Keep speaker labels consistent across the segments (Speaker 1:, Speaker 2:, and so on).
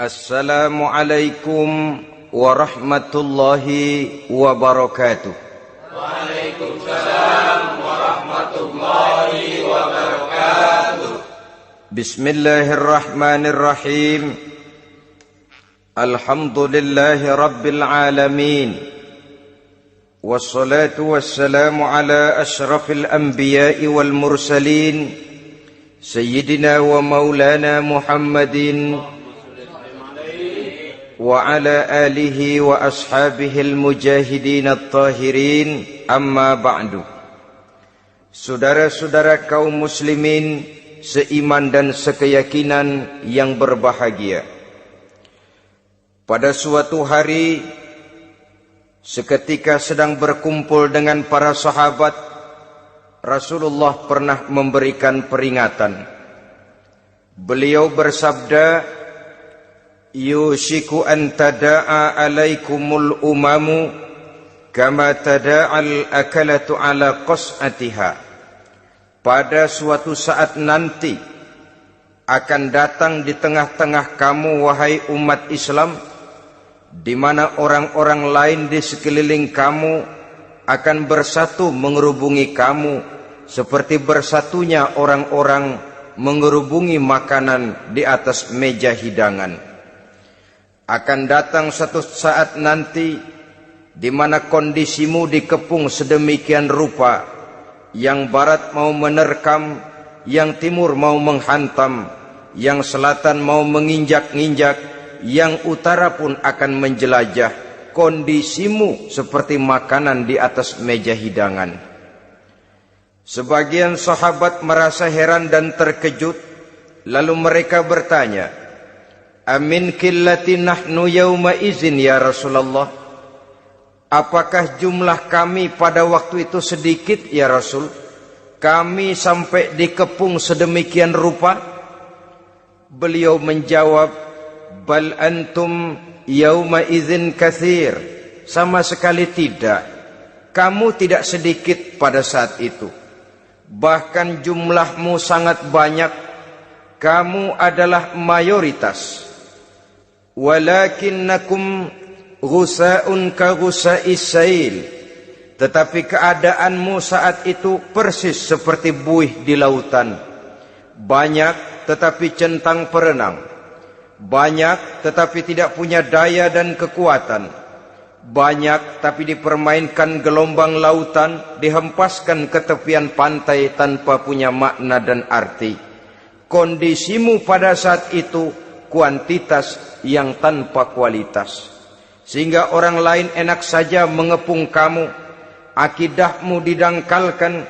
Speaker 1: Assalamualaikum warahmatullahi wabarakatuh.
Speaker 2: Waalaikumsalam warahmatullahi wabarakatuh.
Speaker 1: Bismillahirrahmanirrahim. Alhamdulillahi rabbil alamin. Wassalatu wassalamu ala ashrafil anbiya'i wal mursalin, Sayyidina wa maulana Muhammadin wa ala alihi wa ashabihil mujahidin at-tahirin, amma ba'du. Saudara-saudara kaum muslimin seiman dan sekeyakinan yang berbahagia, pada suatu hari seketika sedang berkumpul dengan para sahabat, Rasulullah pernah memberikan peringatan. Beliau bersabda, yushiku an tada'a alaikumul umamu kama tada'al akalatu ala qas'atiha. Pada suatu saat nanti akan datang di tengah-tengah kamu, wahai umat Islam, di mana orang-orang lain di sekeliling kamu akan bersatu mengerubungi kamu seperti bersatunya orang-orang mengerubungi makanan di atas meja hidangan. Akan datang satu saat nanti di mana kondisimu dikepung sedemikian rupa, yang barat mau menerkam, yang timur mau menghantam, yang selatan mau menginjak-injak, yang utara pun akan menjelajah. Kondisimu seperti makanan di atas meja hidangan. Sebagian sahabat merasa heran dan terkejut, lalu mereka bertanya, amin qillati nahnu yawma izin ya Rasulullah? Apakah jumlah kami pada waktu itu sedikit ya Rasul? Kami sampai dikepung sedemikian rupa? Beliau menjawab, bal antum yawma izin katsir. Sama sekali tidak. Kamu tidak sedikit pada saat itu. Bahkan jumlahmu sangat banyak. Kamu adalah mayoritas. Walakinnakum ghusa'un ka ghusa'is sail. Tetapi keadaanmu saat itu persis seperti buih di lautan. Banyak tetapi centang perenang. Banyak tetapi tidak punya daya dan kekuatan. Banyak tapi dipermainkan gelombang lautan, dihempaskan ke tepian pantai tanpa punya makna dan arti. Kondisimu pada saat itu kuantitas yang tanpa kualitas, sehingga orang lain enak saja mengepung kamu. Akidahmu didangkalkan,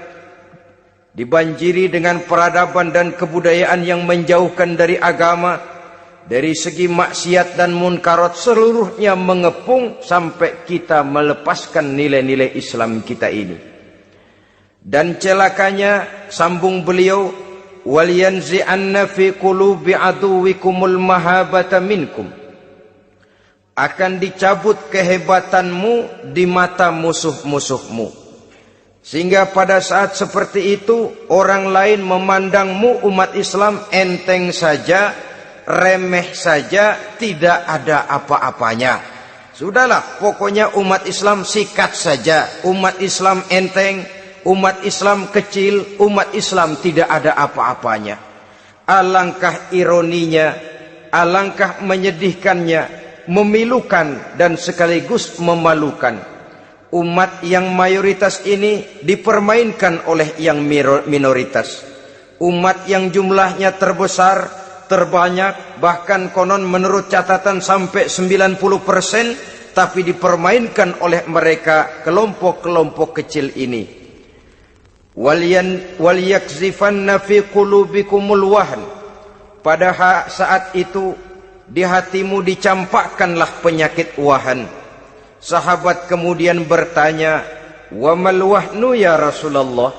Speaker 1: dibanjiri dengan peradaban dan kebudayaan yang menjauhkan dari agama. Dari segi maksiat dan munkarat seluruhnya mengepung sampai kita melepaskan nilai-nilai Islam kita ini. Dan celakanya, sambung beliau, waliyanzi'anna fi qulubi aduwikumul mahabata minkum. Akan dicabut kehebatanmu di mata musuh-musuhmu, sehingga pada saat seperti itu orang lain memandangmu umat Islam enteng saja, remeh saja, tidak ada apa-apanya. Sudahlah, pokoknya umat Islam sikat saja. Umat Islam enteng, umat Islam kecil, umat Islam tidak ada apa-apanya. Alangkah ironinya, alangkah menyedihkannya, memilukan dan sekaligus memalukan. Umat yang mayoritas ini dipermainkan oleh yang minoritas. Umat yang jumlahnya terbesar, terbanyak, bahkan konon menurut catatan sampai 90%, tapi dipermainkan oleh mereka kelompok-kelompok kecil ini. Waliyakzifanna fi qulubikumul wahn. Pada saat itu di hatimu dicampakkanlah penyakit wahan. Sahabat kemudian bertanya, wa mal wahnu ya Rasulullah?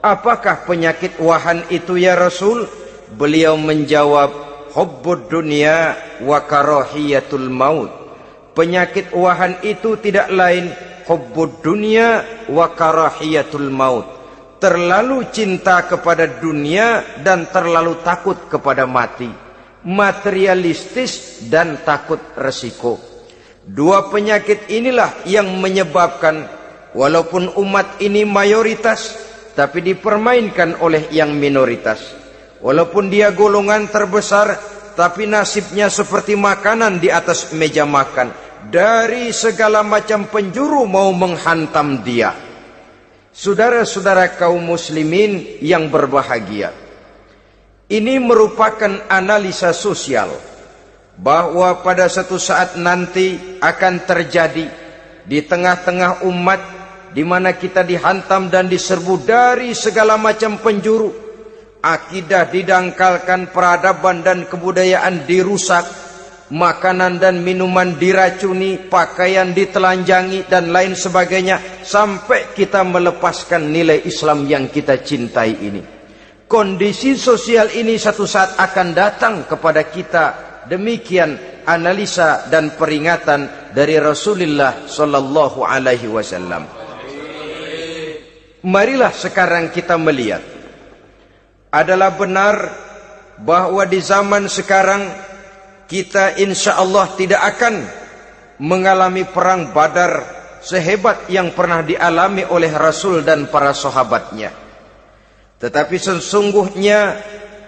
Speaker 1: Apakah penyakit wahan itu ya Rasul? Beliau menjawab, hubbud dunya wa karahiyatul maut. Penyakit wahan itu tidak lain hubbud dunya wa karahiyatul maut. Terlalu cinta kepada dunia dan terlalu takut kepada mati. materialistis dan takut resiko. Dua penyakit inilah yang menyebabkan walaupun umat ini mayoritas, tapi dipermainkan oleh yang minoritas. Walaupun dia golongan terbesar, tapi nasibnya seperti makanan di atas meja makan. Dari segala macam penjuru mau menghantam dia. Saudara-saudara kaum muslimin yang berbahagia, ini merupakan analisa sosial bahwa pada satu saat nanti akan terjadi di tengah-tengah umat di mana kita dihantam dan diserbu dari segala macam penjuru. Akidah didangkalkan, peradaban dan kebudayaan dirusak, makanan dan minuman diracuni, pakaian ditelanjangi dan lain sebagainya, sampai kita melepaskan nilai Islam yang kita cintai ini. Kondisi sosial ini satu saat akan datang kepada kita. Demikian analisa dan peringatan dari Rasulullah sallallahu alaihi wasallam. Marilah sekarang kita melihat, adalah benar bahwa di zaman sekarang kita insya Allah tidak akan mengalami perang Badar sehebat yang pernah dialami oleh Rasul dan para sahabatnya. Tetapi sesungguhnya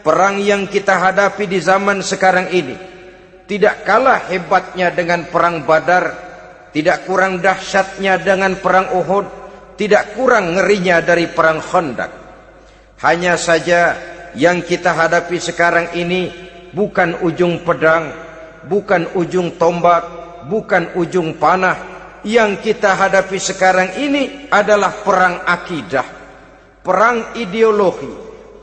Speaker 1: perang yang kita hadapi di zaman sekarang ini tidak kalah hebatnya dengan perang Badar, tidak kurang dahsyatnya dengan perang Uhud, tidak kurang ngerinya dari perang Khandaq. Hanya saja yang kita hadapi sekarang ini bukan ujung pedang, bukan ujung tombak, bukan ujung panah. Yang kita hadapi sekarang ini adalah perang akidah, perang ideologi,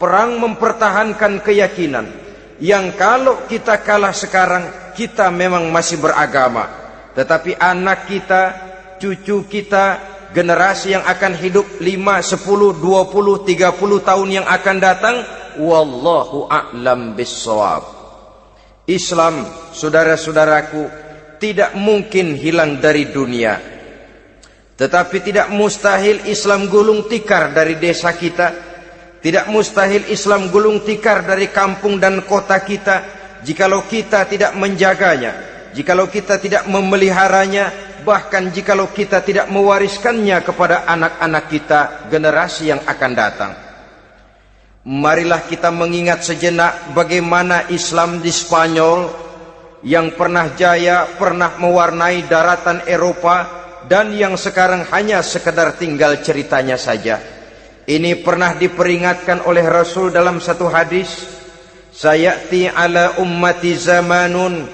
Speaker 1: perang mempertahankan keyakinan. Yang kalau kita kalah sekarang, kita memang masih beragama. Tetapi anak kita, cucu kita, generasi yang akan hidup 5, 10, 20, 30 tahun yang akan datang, wallahu a'lam bissawab. Islam, saudara-saudaraku, tidak mungkin hilang dari dunia. Tetapi tidak mustahil Islam gulung tikar dari desa kita. Tidak mustahil Islam gulung tikar dari kampung dan kota kita, jikalau kita tidak menjaganya, jikalau kita tidak memeliharanya, bahkan jikalau kita tidak mewariskannya kepada anak-anak kita, generasi yang akan datang. Marilah kita mengingat sejenak bagaimana Islam di Spanyol yang pernah jaya, pernah mewarnai daratan Eropa, dan yang sekarang hanya sekedar tinggal ceritanya saja. Ini pernah diperingatkan oleh Rasul dalam satu hadis, sayati ala ummati zamanun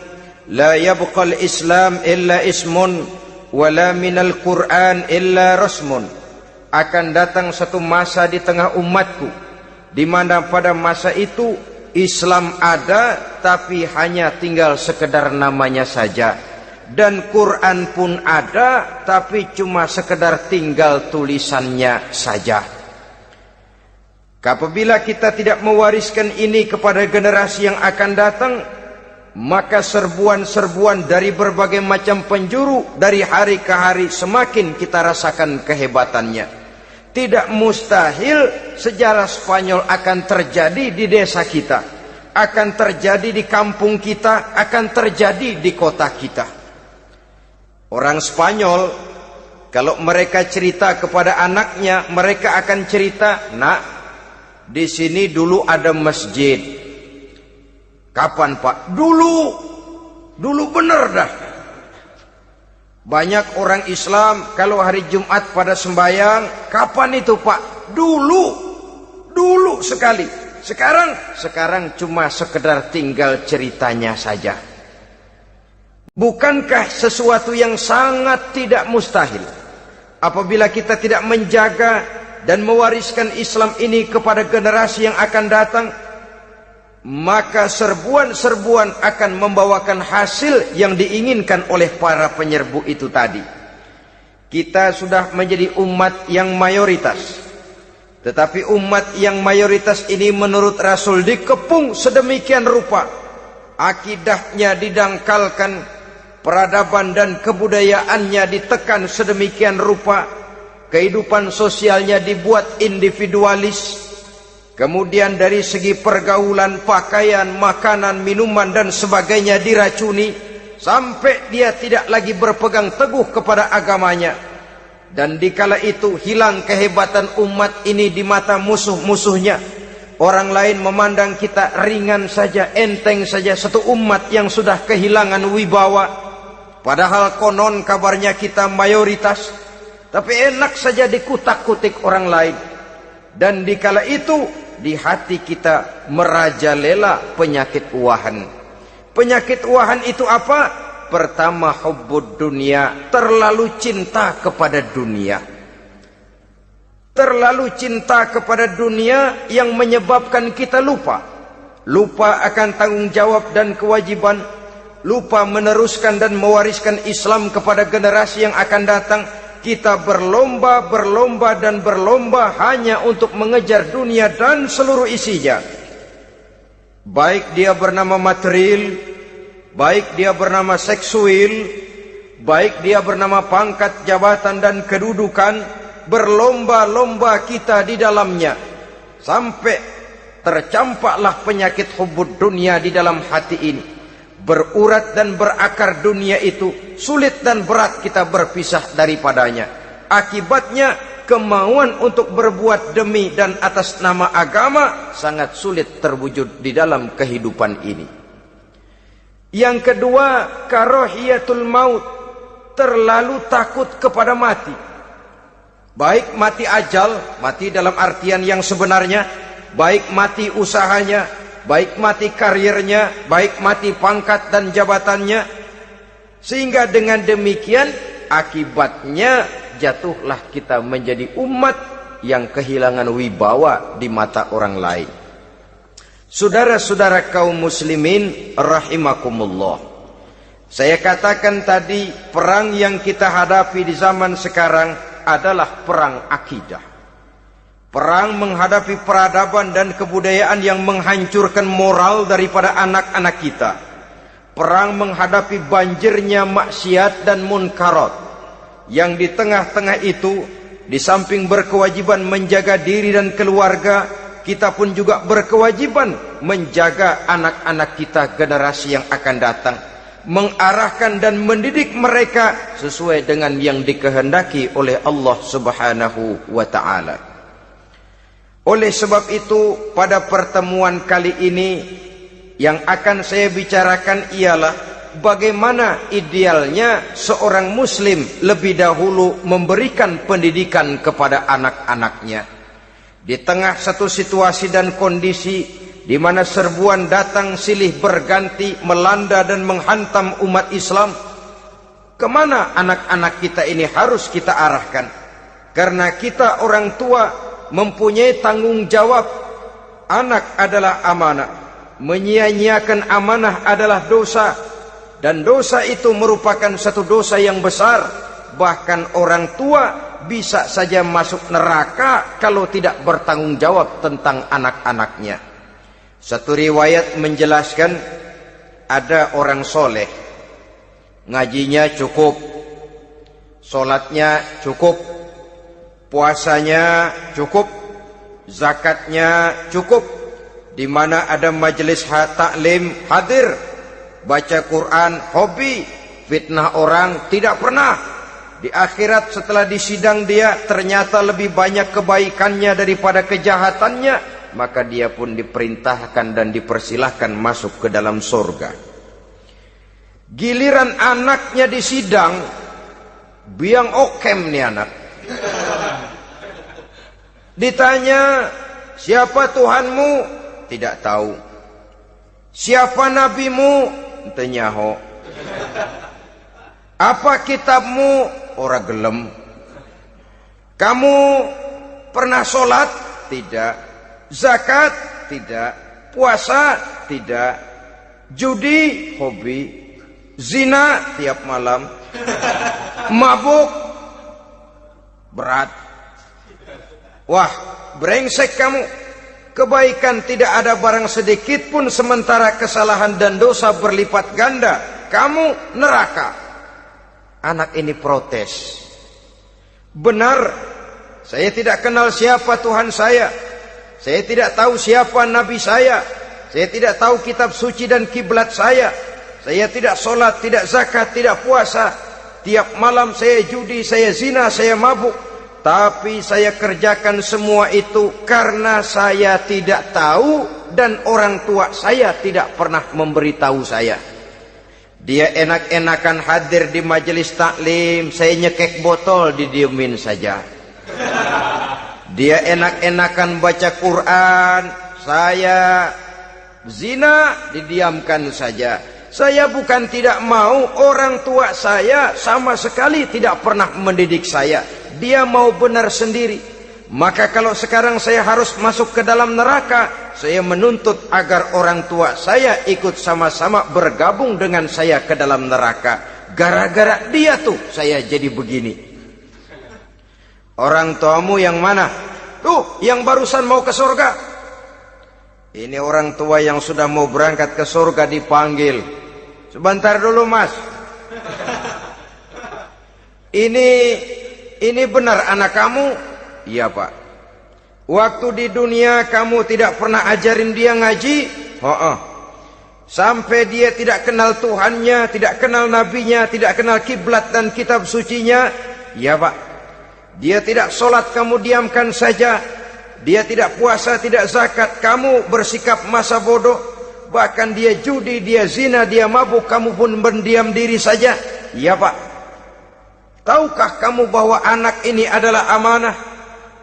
Speaker 1: la yabqal Islam illa ismun wala minal Qur'an illa rasmun. Akan datang satu masa di tengah umatku di mana pada masa itu Islam ada tapi hanya tinggal sekedar namanya saja, dan Quran pun ada tapi cuma sekedar tinggal tulisannya saja. Apabila kita tidak mewariskan ini kepada generasi yang akan datang, maka serbuan-serbuan dari berbagai macam penjuru dari hari ke hari semakin kita rasakan kehebatannya. Tidak mustahil sejarah Spanyol akan terjadi di desa kita, akan terjadi di kampung kita, akan terjadi di kota kita. Orang Spanyol kalau mereka cerita kepada anaknya, mereka akan cerita, "Nak, di sini dulu ada masjid." Kapan, Pak? Dulu bener dah. Banyak orang Islam kalau hari Jumat pada sembahyang, kapan itu, Pak? Dulu sekali. Sekarang cuma sekedar tinggal ceritanya saja. Bukankah sesuatu yang sangat tidak mustahil apabila kita tidak menjaga dan mewariskan Islam ini kepada generasi yang akan datang? Maka serbuan-serbuan akan membawakan hasil yang diinginkan oleh para penyerbu itu tadi. Kita sudah menjadi umat yang mayoritas, tetapi umat yang mayoritas ini menurut Rasul dikepung sedemikian rupa, akidahnya didangkalkan, peradaban dan kebudayaannya ditekan sedemikian rupa, kehidupan sosialnya dibuat individualis. Kemudian dari segi pergaulan, pakaian, makanan, minuman dan sebagainya diracuni, sampai dia tidak lagi berpegang teguh kepada agamanya. Dan dikala itu hilang kehebatan umat ini di mata musuh-musuhnya. Orang lain memandang kita ringan saja, enteng saja, satu umat yang sudah kehilangan wibawa. Padahal konon kabarnya kita mayoritas, tapi enak saja dikutak-kutik orang lain. Dan dikala itu di hati kita merajalela penyakit uahan. Penyakit uahan itu apa? Pertama, hubbud dunia, terlalu cinta kepada dunia. Terlalu cinta kepada dunia yang menyebabkan kita lupa. Lupa akan tanggung jawab dan kewajiban. Lupa meneruskan dan mewariskan Islam kepada generasi yang akan datang. Kita berlomba hanya untuk mengejar dunia dan seluruh isinya. Baik dia bernama material, baik dia bernama seksual, baik dia bernama pangkat, jabatan dan kedudukan, berlomba-lomba kita di dalamnya. Sampai tercampaklah penyakit hubbud dunia di dalam hati ini. Berurat dan berakar dunia itu, sulit dan berat kita berpisah daripadanya. Akibatnya kemauan untuk berbuat demi dan atas nama agama sangat sulit terwujud di dalam kehidupan ini. Yang kedua, karahiyatul maut, terlalu takut kepada mati. Baik mati ajal, mati dalam artian yang sebenarnya, baik mati usahanya, baik mati karirnya, baik mati pangkat dan jabatannya. Sehingga dengan demikian akibatnya jatuhlah kita menjadi umat yang kehilangan wibawa di mata orang lain. Saudara-saudara kaum muslimin rahimakumullah, saya katakan tadi, perang yang kita hadapi di zaman sekarang adalah perang akidah. Perang menghadapi peradaban dan kebudayaan yang menghancurkan moral daripada anak-anak kita. Perang menghadapi banjirnya maksiat dan munkarat. Yang di tengah-tengah itu, di samping berkewajiban menjaga diri dan keluarga, kita pun juga berkewajiban menjaga anak-anak kita, generasi yang akan datang. Mengarahkan dan mendidik mereka sesuai dengan yang dikehendaki oleh Allah Subhanahu wa ta'ala. Oleh sebab itu, pada pertemuan kali ini yang akan saya bicarakan ialah bagaimana idealnya seorang muslim lebih dahulu memberikan pendidikan kepada anak-anaknya. Di tengah satu situasi dan kondisi di mana serbuan datang silih berganti melanda dan menghantam umat Islam, kemana anak-anak kita ini harus kita arahkan? Karena kita orang tua mempunyai tanggung jawab. Anak adalah amanah, menyia-nyiakan amanah adalah dosa, dan dosa itu merupakan satu dosa yang besar. Bahkan orang tua bisa saja masuk neraka kalau tidak bertanggung jawab tentang anak-anaknya. Satu riwayat menjelaskan, ada orang soleh, ngajinya cukup, sholatnya cukup, puasanya cukup, zakatnya cukup, di mana ada majelis taklim hadir, baca Quran hobi, fitnah orang tidak pernah. Di akhirat setelah disidang dia ternyata lebih banyak kebaikannya daripada kejahatannya, maka dia pun diperintahkan dan dipersilahkan masuk ke dalam surga. Giliran anaknya disidang, biang okem nih anak. Ditanya, siapa Tuhanmu? Tidak tahu. Siapa nabimu? Ente nyaho. Apa kitabmu? Ora gelem. Kamu pernah sholat? Tidak. Zakat? Tidak. Puasa? Tidak. Judi? Hobi. Zina? Tiap malam. Mabuk? Berat. Wah, brengsek kamu. Kebaikan tidak ada barang sedikit pun, sementara kesalahan dan dosa berlipat ganda. Kamu neraka. Anak ini protes. Benar, saya tidak kenal siapa Tuhan saya. Saya tidak tahu siapa nabi saya. Saya tidak tahu kitab suci dan kiblat saya. Saya tidak sholat, tidak zakat, tidak puasa. Tiap malam saya judi, saya zina, saya mabuk. Tapi saya kerjakan semua itu karena saya tidak tahu dan orang tua saya tidak pernah memberitahu saya. Dia enak-enakan hadir di majelis taklim, saya nyekek botol, didiemin saja. Dia enak-enakan baca Quran, saya zina, didiamkan saja. Saya bukan tidak mau, orang tua saya sama sekali tidak pernah mendidik saya. Dia mau benar sendiri. Maka kalau sekarang saya harus masuk ke dalam neraka, saya menuntut agar orang tua saya ikut sama-sama bergabung dengan saya ke dalam neraka. Gara-gara dia tuh saya jadi begini. Orang tuamu yang mana? Tuh, yang barusan mau ke surga. Ini orang tua yang sudah mau berangkat ke surga dipanggil. Sebentar dulu, Mas. Ini benar anak kamu? Iya, Pak. Waktu di dunia kamu tidak pernah ajarin dia ngaji? Sampai dia tidak kenal Tuhannya, tidak kenal nabinya, tidak kenal kiblat dan kitab sucinya? Iya, Pak. Dia tidak sholat, kamu diamkan saja. Dia tidak puasa, tidak zakat, kamu bersikap masa bodoh. Bahkan dia judi, dia zina, dia mabuk, kamu pun berdiam diri saja. Iya, Pak. Tahukah kamu bahwa anak ini adalah amanah?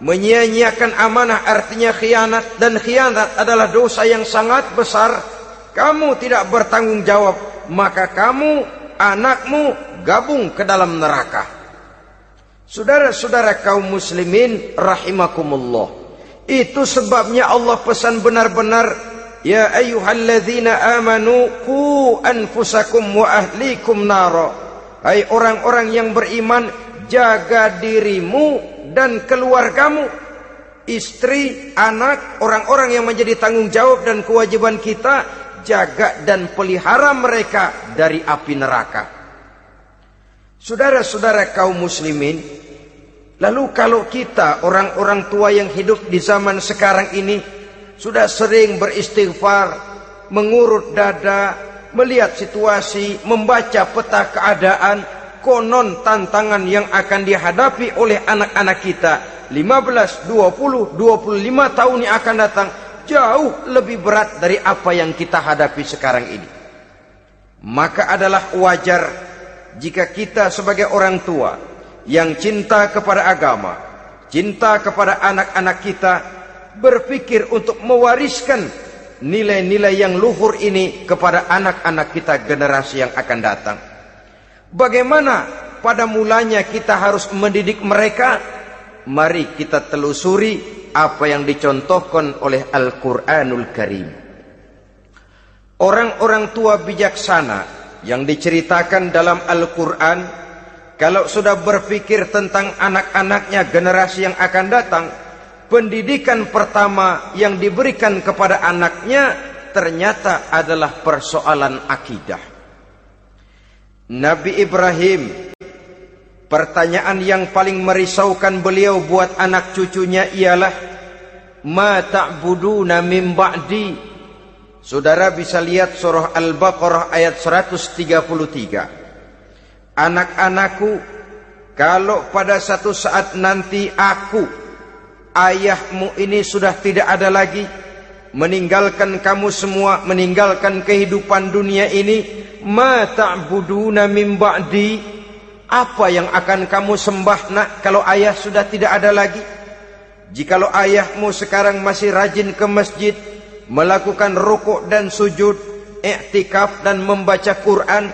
Speaker 1: Menyia-nyiakan amanah artinya khianat, dan khianat adalah dosa yang sangat besar. Kamu tidak bertanggung jawab, maka kamu, anakmu gabung ke dalam neraka. Saudara-saudara kaum muslimin rahimakumullah, itu sebabnya Allah pesan benar-benar, ya ayyuhalladzina amanu qu anfusakum wa ahlikum nara. Hai orang-orang yang beriman, jaga dirimu dan keluargamu, istri, anak, orang-orang yang menjadi tanggung jawab dan kewajiban kita, jaga dan pelihara mereka dari api neraka. Saudara-saudara kaum muslimin, lalu kalau kita orang-orang tua yang hidup di zaman sekarang ini sudah sering beristighfar, mengurut dada, melihat situasi, membaca peta keadaan, konon tantangan yang akan dihadapi oleh anak-anak kita 15, 20, 25 tahun yang akan datang jauh lebih berat dari apa yang kita hadapi sekarang ini. Maka adalah wajar jika kita sebagai orang tua yang cinta kepada agama, cinta kepada anak-anak kita, berpikir untuk mewariskan nilai-nilai yang luhur ini kepada anak-anak kita generasi yang akan datang. Bagaimana pada mulanya kita harus mendidik mereka? Mari kita telusuri apa yang dicontohkan oleh Al-Quranul Karim. Orang-orang tua bijaksana yang diceritakan dalam Al-Quran, kalau sudah berpikir tentang anak-anaknya generasi yang akan datang, pendidikan pertama yang diberikan kepada anaknya ternyata adalah persoalan akidah. Nabi Ibrahim, pertanyaan yang paling merisaukan beliau buat anak cucunya ialah, ma ta'buduna min ba'di. Saudara bisa lihat surah Al-Baqarah ayat 133. Anak-anakku, kalau pada satu saat nanti aku, ayahmu ini sudah tidak ada lagi, meninggalkan kamu semua, meninggalkan kehidupan dunia ini, ma ta'buduna min ba'di, apa yang akan kamu sembah nak kalau ayah sudah tidak ada lagi? Jikalau ayahmu sekarang masih rajin ke masjid, melakukan rukuk dan sujud, i'tikaf dan membaca Quran,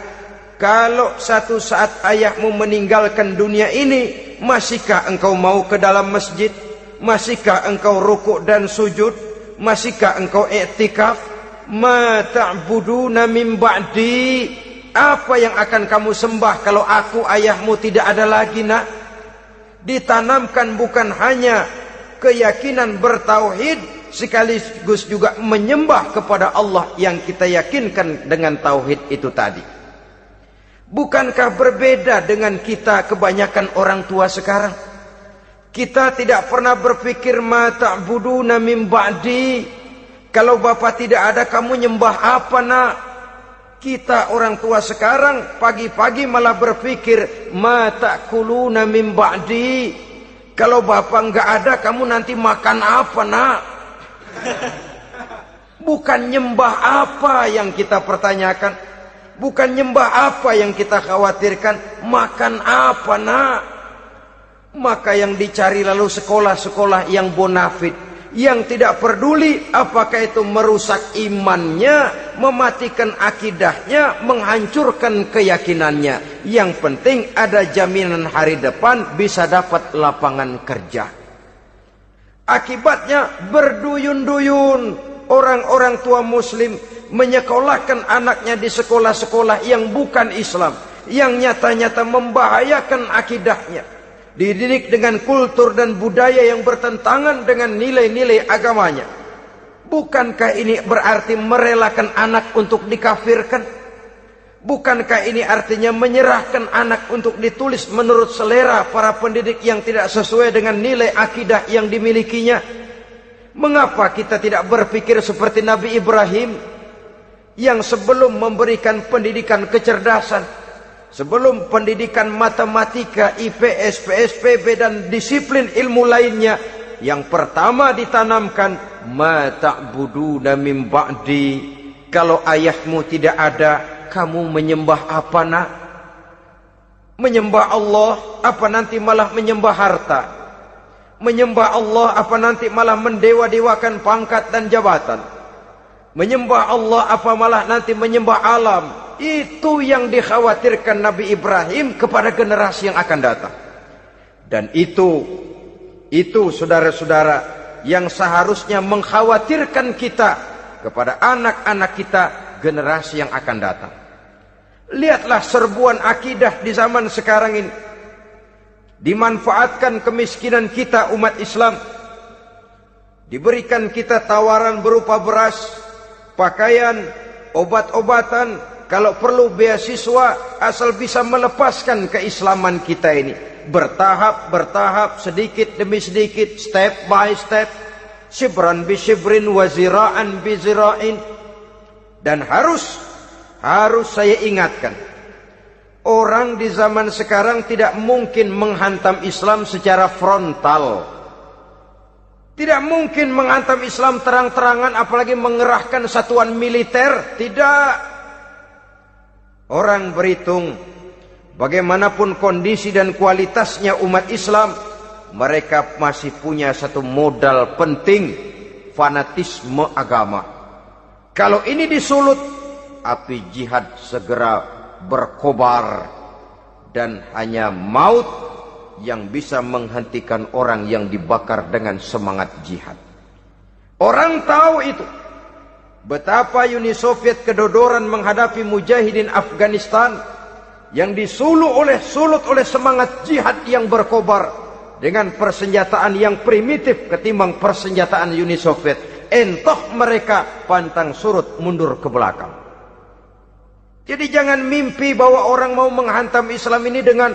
Speaker 1: kalau satu saat ayahmu meninggalkan dunia ini, masihkah engkau mau ke dalam masjid? Masihkah engkau rukuk dan sujud? Masihkah engkau i'tikaf? Ma ta'buduna min ba'di, apa yang akan kamu sembah kalau aku ayahmu tidak ada lagi nak? Ditanamkan bukan hanya keyakinan bertauhid, sekaligus juga menyembah kepada Allah yang kita yakinkan dengan tauhid itu tadi. Bukankah berbeda dengan kita kebanyakan orang tua sekarang? Kita tidak pernah berpikir ma ta'buduna min ba'di. Kalau bapak tidak ada, kamu nyembah apa nak? Kita orang tua sekarang pagi-pagi malah berpikir ma ta'kuluna min ba'di. Kalau bapak enggak ada, kamu nanti makan apa nak? Bukan nyembah apa yang kita pertanyakan, bukan nyembah apa yang kita khawatirkan, makan apa nak? Maka yang dicari lalu sekolah-sekolah yang bonafit, yang tidak peduli apakah itu merusak imannya, mematikan akidahnya, menghancurkan keyakinannya. Yang penting ada jaminan hari depan bisa dapat lapangan kerja. Akibatnya berduyun-duyun orang-orang tua muslim menyekolahkan anaknya di sekolah-sekolah yang bukan Islam, yang nyata-nyata membahayakan akidahnya, dididik dengan kultur dan budaya yang bertentangan dengan nilai-nilai agamanya. Bukankah ini berarti merelakan anak untuk dikafirkan? Bukankah ini artinya menyerahkan anak untuk ditulis menurut selera para pendidik yang tidak sesuai dengan nilai akidah yang dimilikinya? Mengapa kita tidak berpikir seperti Nabi Ibrahim, yang sebelum memberikan pendidikan kecerdasan, sebelum pendidikan matematika, IPS, PSPB dan disiplin ilmu lainnya, yang pertama ditanamkan ma ta'buduna min ba'di. Kalau ayahmu tidak ada, kamu menyembah apa nak? Menyembah Allah apa nanti malah menyembah harta? Menyembah Allah apa nanti malah mendewa-dewakan pangkat dan jabatan? Menyembah Allah apa malah nanti menyembah alam? Itu yang dikhawatirkan Nabi Ibrahim kepada generasi yang akan datang. Dan itu saudara-saudara yang seharusnya mengkhawatirkan kita kepada anak-anak kita, generasi yang akan datang. Lihatlah serbuan akidah di zaman sekarang ini. Dimanfaatkan kemiskinan kita umat Islam. Diberikan kita tawaran berupa beras, pakaian, obat-obatan, kalau perlu beasiswa, asal bisa melepaskan keislaman kita ini. Bertahap, sedikit demi sedikit, step by step, shibran bi shibrin wa zira'an bi zira'in. Dan harus saya ingatkan, orang di zaman sekarang tidak mungkin menghantam Islam secara frontal. Tidak mungkin menghantam Islam terang-terangan, apalagi mengerahkan satuan militer. Tidak. Orang berhitung bagaimanapun kondisi dan kualitasnya umat Islam, mereka masih punya satu modal penting, fanatisme agama. Kalau ini disulut, api jihad segera berkobar, dan hanya maut yang bisa menghentikan orang yang dibakar dengan semangat jihad. Orang tahu itu. Betapa Uni Soviet kedodoran menghadapi mujahidin Afghanistan yang disulut oleh semangat jihad yang berkobar dengan persenjataan yang primitif ketimbang persenjataan Uni Soviet. Entah mereka pantang surut mundur ke belakang. Jadi jangan mimpi bahwa orang mau menghantam Islam ini dengan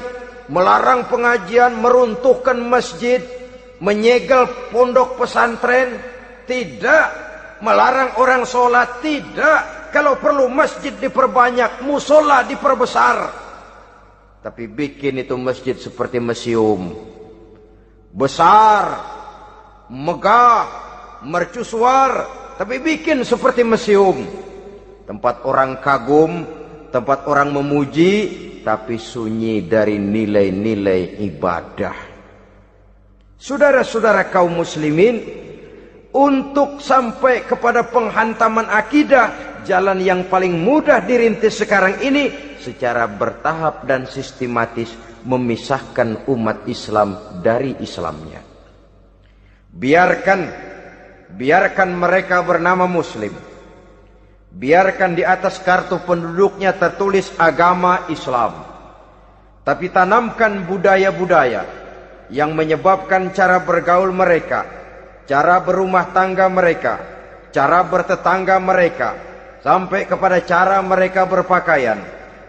Speaker 1: melarang pengajian, meruntuhkan masjid, menyegel pondok pesantren. Tidak. Melarang orang sholat. Tidak. Kalau perlu masjid diperbanyak, musola diperbesar. Tapi bikin itu masjid seperti museum. Besar, megah, mercusuar, tapi bikin seperti museum. Tempat orang kagum, tempat orang memuji, tapi sunyi dari nilai-nilai ibadah. Saudara-saudara kaum muslimin, untuk sampai kepada penghantaman akidah, jalan yang paling mudah dirintis sekarang ini secara bertahap dan sistematis, memisahkan umat Islam dari Islamnya. Biarkan mereka bernama Muslim. Biarkan di atas kartu penduduknya tertulis agama Islam. Tapi tanamkan budaya-budaya yang menyebabkan cara bergaul mereka, cara berumah tangga mereka, cara bertetangga mereka, sampai kepada cara mereka berpakaian,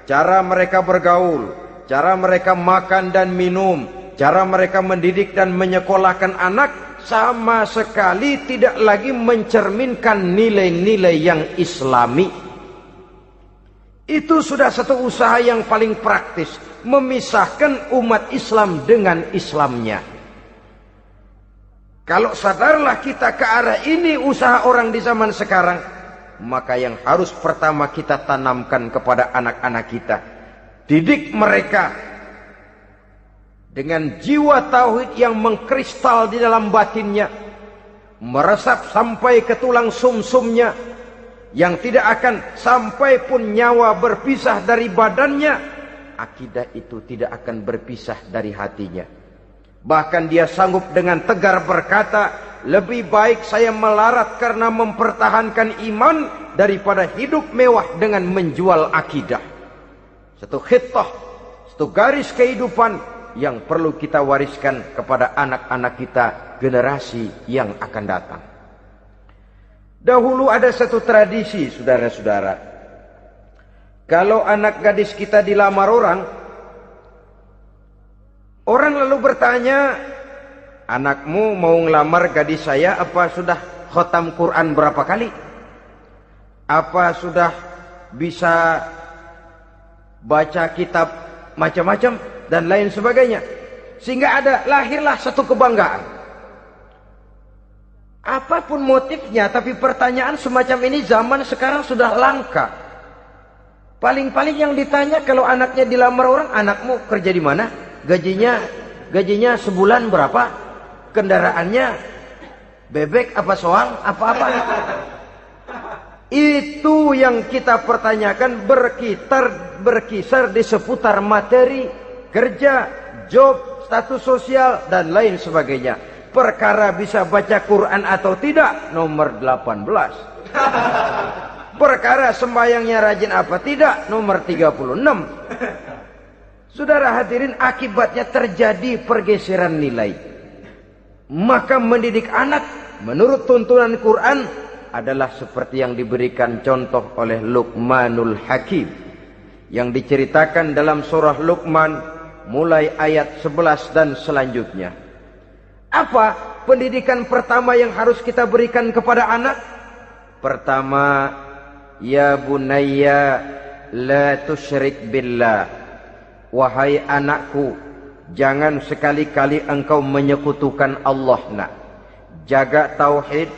Speaker 1: cara mereka bergaul, cara mereka makan dan minum, cara mereka mendidik dan menyekolahkan anak sama sekali tidak lagi mencerminkan nilai-nilai yang islami. Itu sudah satu usaha yang paling praktis, memisahkan umat Islam dengan Islamnya. Kalau sadarlah kita ke arah ini usaha orang di zaman sekarang, maka yang harus pertama kita tanamkan kepada anak-anak kita, didik mereka dengan jiwa tauhid yang mengkristal di dalam batinnya, meresap sampai ke tulang sumsumnya, yang tidak akan sampai pun nyawa berpisah dari badannya, akidah itu tidak akan berpisah dari hatinya. Bahkan dia sanggup dengan tegar berkata, lebih baik saya melarat karena mempertahankan iman daripada hidup mewah dengan menjual akidah. Satu khittah, satu garis kehidupan yang perlu kita wariskan kepada anak-anak kita, generasi yang akan datang. Dahulu ada satu tradisi, saudara-saudara. Kalau anak gadis kita dilamar orang lalu bertanya, anakmu mau ngelamar gadis saya, apa sudah khotam Quran berapa kali? Apa sudah bisa baca kitab macam-macam dan lain sebagainya? Sehingga lahirlah satu kebanggaan. Apapun motifnya, tapi pertanyaan semacam ini zaman sekarang sudah langka. Paling-paling yang ditanya kalau anaknya dilamar orang, anakmu kerja di mana? Gajinya sebulan berapa? Kendaraannya bebek apa soang apa-apa? Itu yang kita pertanyakan, berkisar di seputar materi, kerja, job, status sosial dan lain sebagainya. Perkara bisa baca Quran atau tidak, nomor 18. Perkara sembahyangnya rajin apa tidak, nomor 36. Saudara hadirin, akibatnya terjadi pergeseran nilai. Maka mendidik anak menurut tuntunan Quran adalah seperti yang diberikan contoh oleh Luqmanul Hakim, yang diceritakan dalam surah Luqman mulai ayat 11 dan selanjutnya. Apa pendidikan pertama yang harus kita berikan kepada anak? Pertama, ya bunayya la tusyrik billah. Wahai anakku, jangan sekali-kali engkau menyekutukan Allah nak. Jaga tauhid,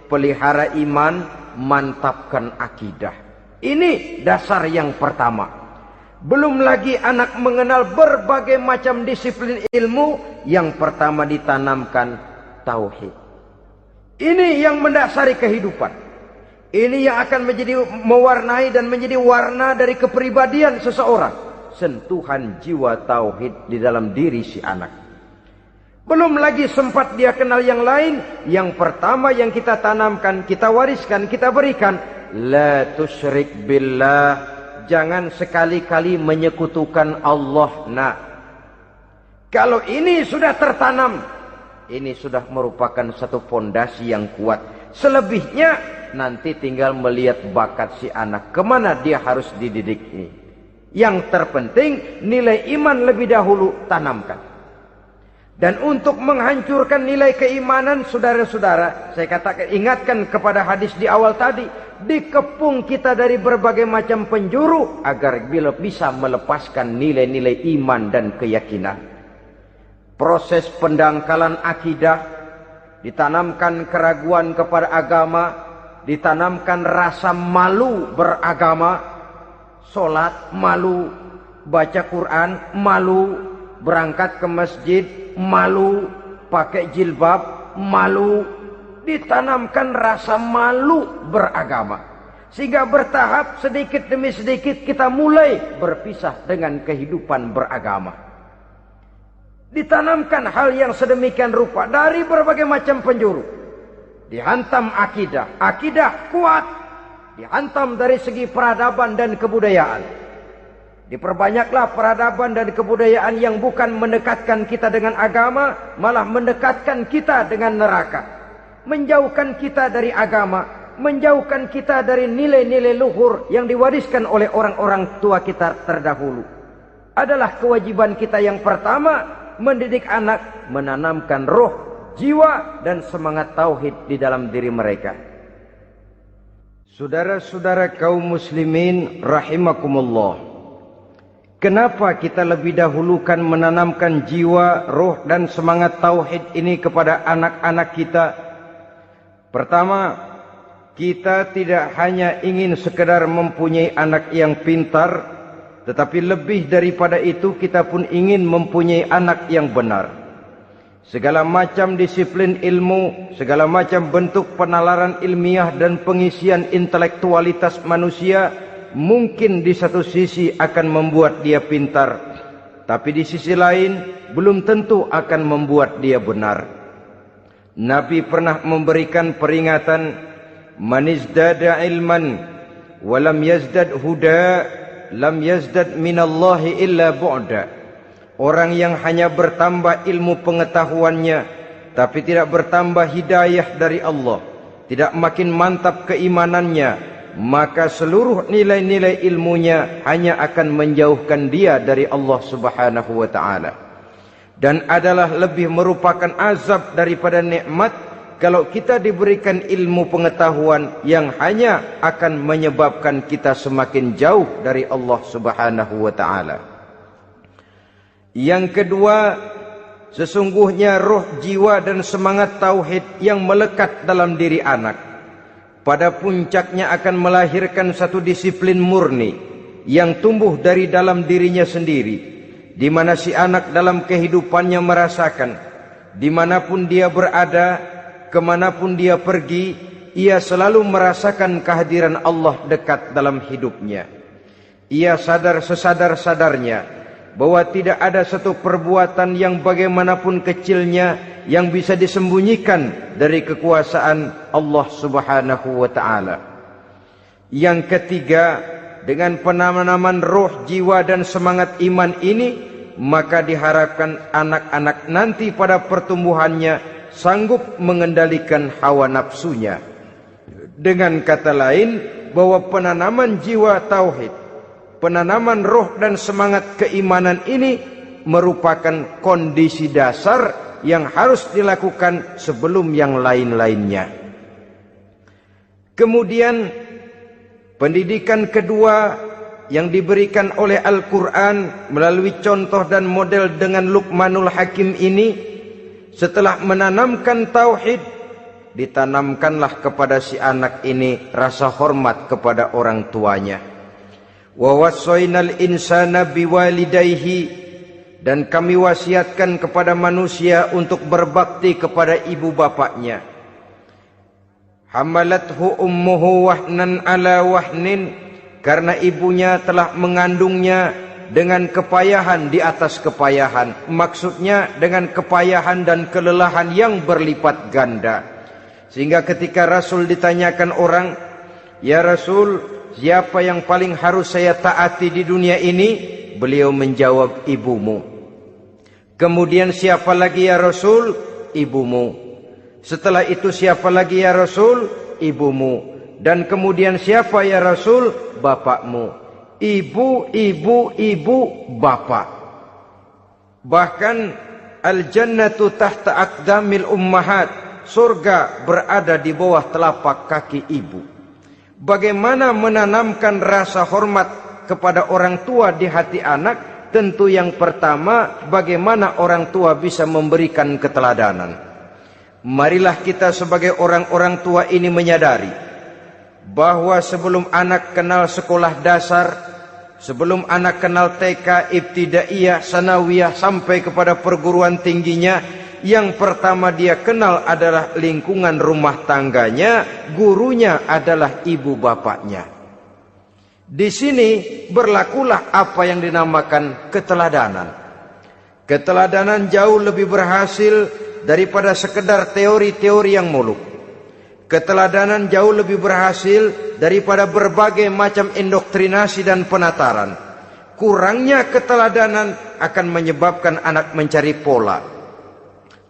Speaker 1: pelihara iman, mantapkan akidah. Ini dasar yang pertama. Belum lagi anak mengenal berbagai macam disiplin ilmu, yang pertama ditanamkan tauhid. Ini yang mendasari kehidupan. Ini yang akan menjadi mewarnai dan menjadi warna dari kepribadian seseorang. Sentuhan jiwa tauhid di dalam diri si anak. Belum lagi sempat dia kenal yang lain. Yang pertama yang kita tanamkan, kita wariskan, kita berikan, la tusyrik billah. Jangan sekali-kali menyekutukan Allah nak. Kalau ini sudah tertanam, ini sudah merupakan satu fondasi yang kuat. Selebihnya nanti tinggal melihat bakat si anak, kemana dia harus dididik ini. Yang terpenting nilai iman lebih dahulu tanamkan. Dan untuk menghancurkan nilai keimanan, saudara-saudara, saya katakan, ingatkan kepada hadis di awal tadi, dikepung kita dari berbagai macam penjuru agar bila bisa melepaskan nilai-nilai iman dan keyakinan. Proses pendangkalan akidah, ditanamkan keraguan kepada agama, ditanamkan rasa malu beragama. Sholat malu, baca Quran malu, berangkat ke masjid malu, pakai jilbab malu. Ditanamkan rasa malu beragama, sehingga bertahap sedikit demi sedikit kita mulai berpisah dengan kehidupan beragama. Ditanamkan hal yang sedemikian rupa dari berbagai macam penjuru. Dihantam akidah, akidah kuat. Dihantam dari segi peradaban dan kebudayaan. Diperbanyaklah peradaban dan kebudayaan yang bukan mendekatkan kita dengan agama, malah mendekatkan kita dengan neraka. Menjauhkan kita dari agama, menjauhkan kita dari nilai-nilai luhur yang diwariskan oleh orang-orang tua kita terdahulu. Adalah kewajiban kita yang pertama mendidik anak, menanamkan roh, jiwa dan semangat tauhid di dalam diri mereka. Saudara-saudara kaum muslimin rahimakumullah. Kenapa kita lebih dahulukan menanamkan jiwa, roh dan semangat tauhid ini kepada anak-anak kita? Pertama, kita tidak hanya ingin sekedar mempunyai anak yang pintar, tetapi lebih daripada itu kita pun ingin mempunyai anak yang benar. Segala macam disiplin ilmu, segala macam bentuk penalaran ilmiah dan pengisian intelektualitas manusia mungkin di satu sisi akan membuat dia pintar, tapi di sisi lain belum tentu akan membuat dia benar. Nabi pernah memberikan peringatan, man izdada ilman walam yazdad huda lam yazdad minallahi illa bu'da. Orang yang hanya bertambah ilmu pengetahuannya tapi tidak bertambah hidayah dari Allah, tidak makin mantap keimanannya, maka seluruh nilai-nilai ilmunya hanya akan menjauhkan dia dari Allah Subhanahu wa taala. Dan adalah lebih merupakan azab daripada nikmat kalau kita diberikan ilmu pengetahuan yang hanya akan menyebabkan kita semakin jauh dari Allah Subhanahu wa taala. Yang kedua, sesungguhnya roh, jiwa dan semangat tauhid yang melekat dalam diri anak pada puncaknya akan melahirkan satu disiplin murni yang tumbuh dari dalam dirinya sendiri, di mana si anak dalam kehidupannya merasakan, dimanapun dia berada, kemanapun dia pergi, ia selalu merasakan kehadiran Allah dekat dalam hidupnya. Ia sadar sesadar-sadarnya bahwa tidak ada satu perbuatan yang bagaimanapun kecilnya yang bisa disembunyikan dari kekuasaan Allah Subhanahu wa taala. Yang ketiga, dengan penanaman roh, jiwa dan semangat iman ini, maka diharapkan anak-anak nanti pada pertumbuhannya sanggup mengendalikan hawa nafsunya. Dengan kata lain, bahwa penanaman jiwa tauhid, penanaman roh dan semangat keimanan ini merupakan kondisi dasar yang harus dilakukan sebelum yang lain-lainnya. Kemudian pendidikan kedua yang diberikan oleh Al-Quran melalui contoh dan model dengan Luqmanul Hakim ini, setelah menanamkan tauhid, ditanamkanlah kepada si anak ini rasa hormat kepada orang tuanya. Wa wassaynal insana biwalidayhi, dan kami wasiatkan kepada manusia untuk berbakti kepada ibu bapaknya. Hamalathu ummuhu wahnan ala wahnin, karena ibunya telah mengandungnya dengan kepayahan di atas kepayahan. Maksudnya dengan kepayahan dan kelelahan yang berlipat ganda. Sehingga ketika Rasul ditanyakan orang, ya Rasul, siapa yang paling harus saya taati di dunia ini? Beliau menjawab, ibumu. Kemudian siapa lagi ya Rasul? Ibumu. Setelah itu siapa lagi ya Rasul? Ibumu. Dan kemudian siapa ya Rasul? Bapakmu. Ibu, ibu, ibu, bapak. Bahkan al-jannatu tahta aqdamil ummahat, surga berada di bawah telapak kaki ibu. Bagaimana menanamkan rasa hormat kepada orang tua di hati anak? Tentu yang pertama, bagaimana orang tua bisa memberikan keteladanan. Marilah kita sebagai orang-orang tua ini menyadari bahwa sebelum anak kenal sekolah dasar, sebelum anak kenal TK, ibtidaiyah, sanawiyah sampai kepada perguruan tingginya, yang pertama dia kenal adalah lingkungan rumah tangganya, gurunya adalah ibu bapaknya. Di sini berlakulah apa yang dinamakan keteladanan. Keteladanan jauh lebih berhasil daripada sekedar teori-teori yang muluk. Keteladanan jauh lebih berhasil daripada berbagai macam indoktrinasi dan penataran. Kurangnya keteladanan akan menyebabkan anak mencari pola.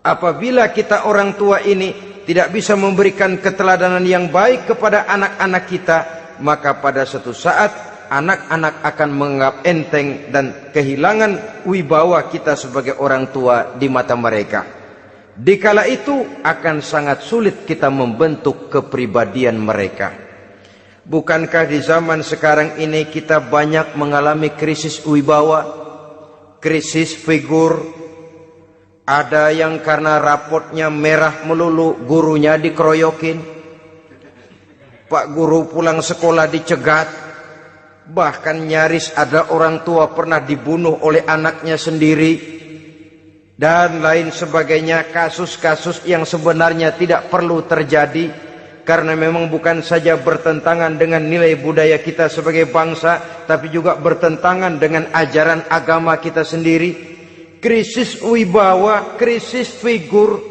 Speaker 1: Apabila kita orang tua ini tidak bisa memberikan keteladanan yang baik kepada anak-anak kita, maka pada suatu saat anak-anak akan menganggap enteng dan kehilangan wibawa kita sebagai orang tua di mata mereka. Dikala itu akan sangat sulit kita membentuk kepribadian mereka. Bukankah di zaman sekarang ini kita banyak mengalami krisis wibawa, krisis figur? Ada yang karena rapotnya merah melulu, gurunya dikeroyokin. Pak guru pulang sekolah dicegat. Bahkan nyaris ada orang tua pernah dibunuh oleh anaknya sendiri. Dan lain sebagainya, kasus-kasus yang sebenarnya tidak perlu terjadi. Karena memang bukan saja bertentangan dengan nilai budaya kita sebagai bangsa, tapi juga bertentangan dengan ajaran agama kita sendiri. Krisis wibawa, krisis figur,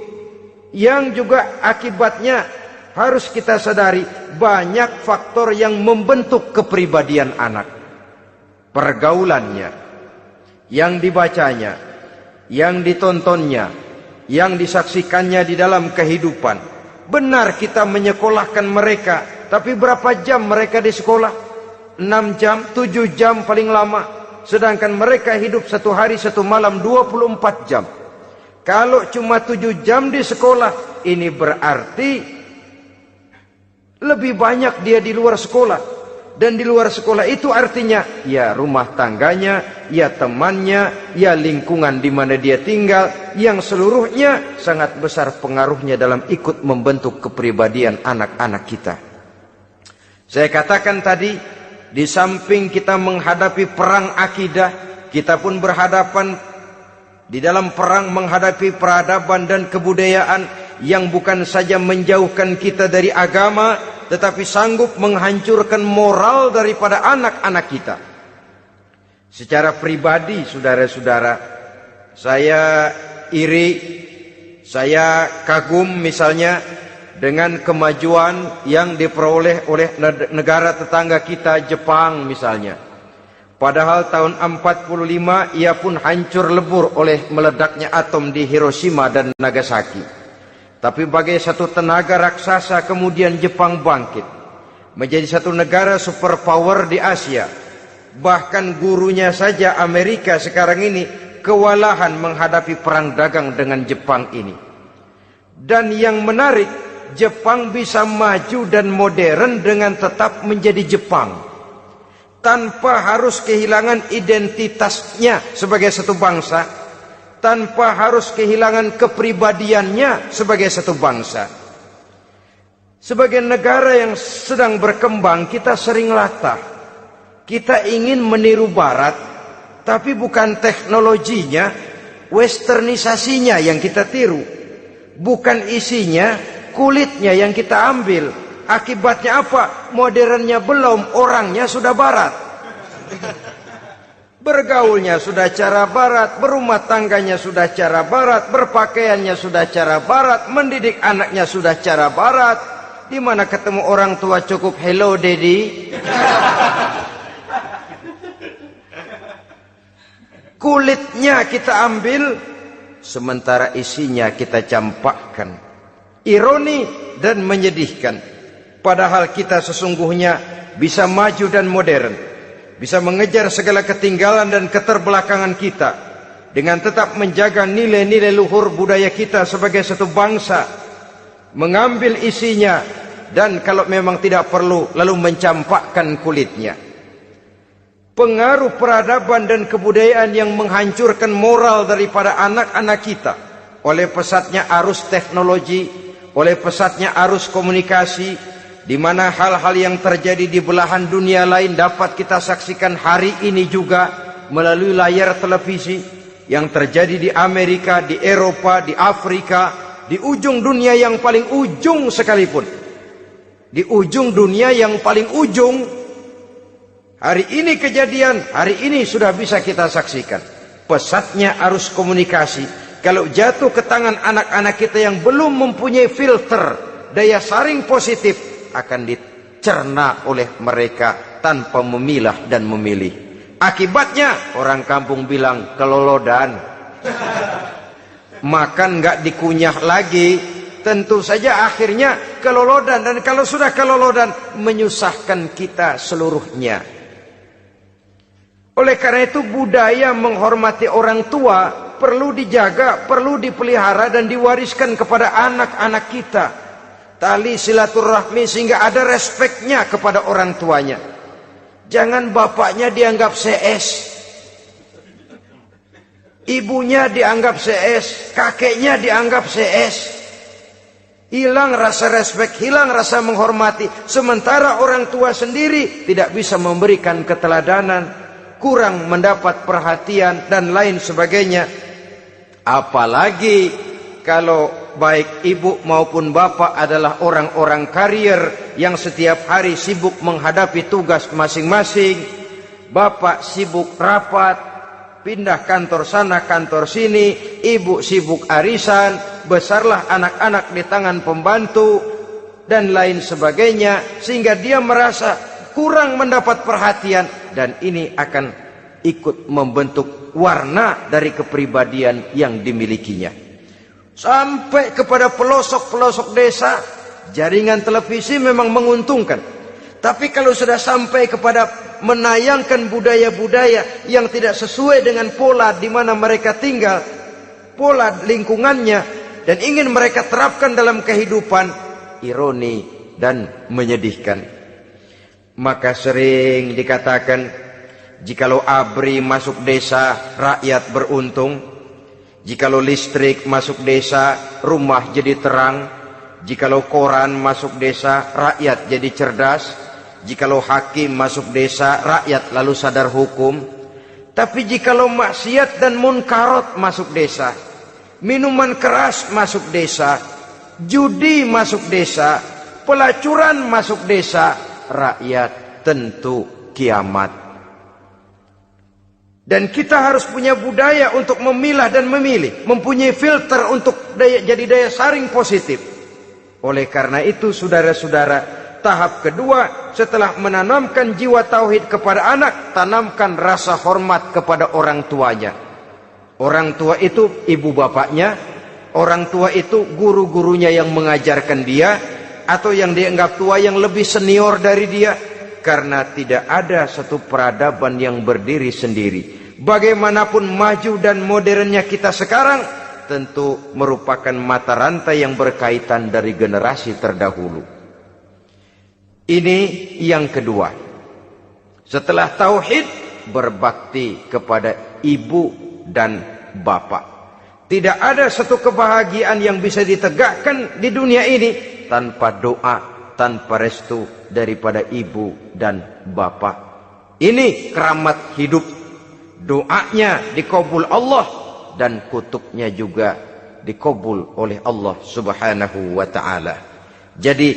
Speaker 1: yang juga akibatnya harus kita sadari banyak faktor yang membentuk kepribadian anak. Pergaulannya, yang dibacanya, yang ditontonnya, yang disaksikannya di dalam kehidupan. Benar kita menyekolahkan mereka, tapi berapa jam mereka di sekolah? 6 jam, 7 jam paling lama. Sedangkan mereka hidup 1 hari 1 malam 24 jam. Kalau cuma 7 jam di sekolah, ini berarti lebih banyak dia di luar sekolah. Dan di luar sekolah itu artinya ya rumah tangganya, ya temannya, ya lingkungan di mana dia tinggal, yang seluruhnya sangat besar pengaruhnya dalam ikut membentuk kepribadian anak-anak kita. Saya katakan tadi, di samping kita menghadapi perang akidah, kita pun berhadapan di dalam perang menghadapi peradaban dan kebudayaan yang bukan saja menjauhkan kita dari agama, tetapi sanggup menghancurkan moral daripada anak-anak kita. Secara pribadi, saudara-saudara, saya iri, saya kagum misalnya dengan kemajuan yang diperoleh oleh negara tetangga kita, Jepang misalnya. Padahal tahun 45 ia pun hancur lebur oleh meledaknya atom di Hiroshima dan Nagasaki. Tapi bagai satu tenaga raksasa kemudian Jepang bangkit menjadi satu negara superpower di Asia. Bahkan gurunya saja Amerika sekarang ini kewalahan menghadapi perang dagang dengan Jepang ini. Dan yang menarik, Jepang bisa maju dan modern dengan tetap menjadi Jepang, tanpa harus kehilangan identitasnya sebagai satu bangsa, tanpa harus kehilangan kepribadiannya sebagai satu bangsa. Sebagai negara yang sedang berkembang, kita sering latah. Kita ingin meniru Barat, tapi bukan teknologinya, westernisasinya yang kita tiru. Bukan isinya, kulitnya yang kita ambil. Akibatnya apa? Modernnya belum, orangnya sudah Barat. Bergaulnya sudah cara Barat, berumah tangganya sudah cara Barat, berpakaiannya sudah cara Barat, mendidik anaknya sudah cara Barat. Di mana ketemu orang tua cukup hello daddy. Kulitnya kita ambil, sementara isinya kita campakkan. Ironi dan menyedihkan. Padahal kita sesungguhnya bisa maju dan modern, bisa mengejar segala ketinggalan dan keterbelakangan kita, dengan tetap menjaga nilai-nilai luhur budaya kita sebagai satu bangsa, mengambil isinya, dan kalau memang tidak perlu, lalu mencampakkan kulitnya. Pengaruh peradaban dan kebudayaan yang menghancurkan moral daripada anak-anak kita oleh pesatnya arus teknologi, oleh pesatnya arus komunikasi, di mana hal-hal yang terjadi di belahan dunia lain dapat kita saksikan hari ini juga melalui layar televisi, yang terjadi di Amerika, di Eropa, di Afrika, di ujung dunia yang paling ujung sekalipun. Di ujung dunia yang paling ujung, hari ini kejadian, hari ini sudah bisa kita saksikan. Pesatnya arus komunikasi, kalau jatuh ke tangan anak-anak kita yang belum mempunyai filter, daya saring positif, akan dicerna oleh mereka tanpa memilah dan memilih. Akibatnya orang kampung bilang kelolodan. Makan nggak dikunyah lagi, tentu saja akhirnya kelolodan. Dan kalau sudah kelolodan, menyusahkan kita seluruhnya. Oleh karena itu budaya menghormati orang tua perlu dijaga, perlu dipelihara dan diwariskan kepada anak-anak kita. Tali silaturahmi sehingga ada respeknya kepada orang tuanya. Jangan bapaknya dianggap CS, ibunya dianggap CS, kakeknya dianggap CS. Hilang rasa respek, hilang rasa menghormati. Sementara orang tua sendiri tidak bisa memberikan keteladanan, kurang mendapat perhatian dan lain sebagainya. Apalagi kalau baik ibu maupun bapak adalah orang-orang karier yang setiap hari sibuk menghadapi tugas masing-masing. Bapak sibuk rapat, pindah kantor sana kantor sini, ibu sibuk arisan, besarlah anak-anak di tangan pembantu dan lain sebagainya, sehingga dia merasa kurang mendapat perhatian, dan ini akan ikut membentuk warna dari kepribadian yang dimilikinya. Sampai kepada pelosok-pelosok desa, jaringan televisi memang menguntungkan. Tapi kalau sudah sampai kepada menayangkan budaya-budaya yang tidak sesuai dengan pola di mana mereka tinggal, pola lingkungannya, dan ingin mereka terapkan dalam kehidupan, ironi dan menyedihkan. Maka sering dikatakan, jikalau ABRI masuk desa, rakyat beruntung. Jikalau listrik masuk desa, rumah jadi terang. Jikalau koran masuk desa, rakyat jadi cerdas. Jikalau hakim masuk desa, rakyat lalu sadar hukum. Tapi jikalau maksiat dan munkarat masuk desa, minuman keras masuk desa, judi masuk desa, pelacuran masuk desa, rakyat tentu kiamat. Dan kita harus punya budaya untuk memilah dan memilih, mempunyai filter untuk jadi daya saring positif. Oleh karena itu saudara-saudara, tahap kedua setelah menanamkan jiwa tauhid kepada anak, tanamkan rasa hormat kepada orang tuanya. Orang tua itu ibu bapaknya, orang tua itu guru-gurunya yang mengajarkan dia, atau yang dianggap tua yang lebih senior dari dia. Karena tidak ada satu peradaban yang berdiri sendiri. Bagaimanapun maju dan modernnya kita sekarang, tentu merupakan mata rantai yang berkaitan dari generasi terdahulu. Ini yang kedua. Setelah tauhid, berbakti kepada ibu dan bapak. Tidak ada satu kebahagiaan yang bisa ditegakkan di dunia ini tanpa doa, tanpa restu daripada ibu dan bapak. Ini keramat hidup. Doanya dikabul Allah dan kutuknya juga dikabul oleh Allah Subhanahu wa ta'ala. Jadi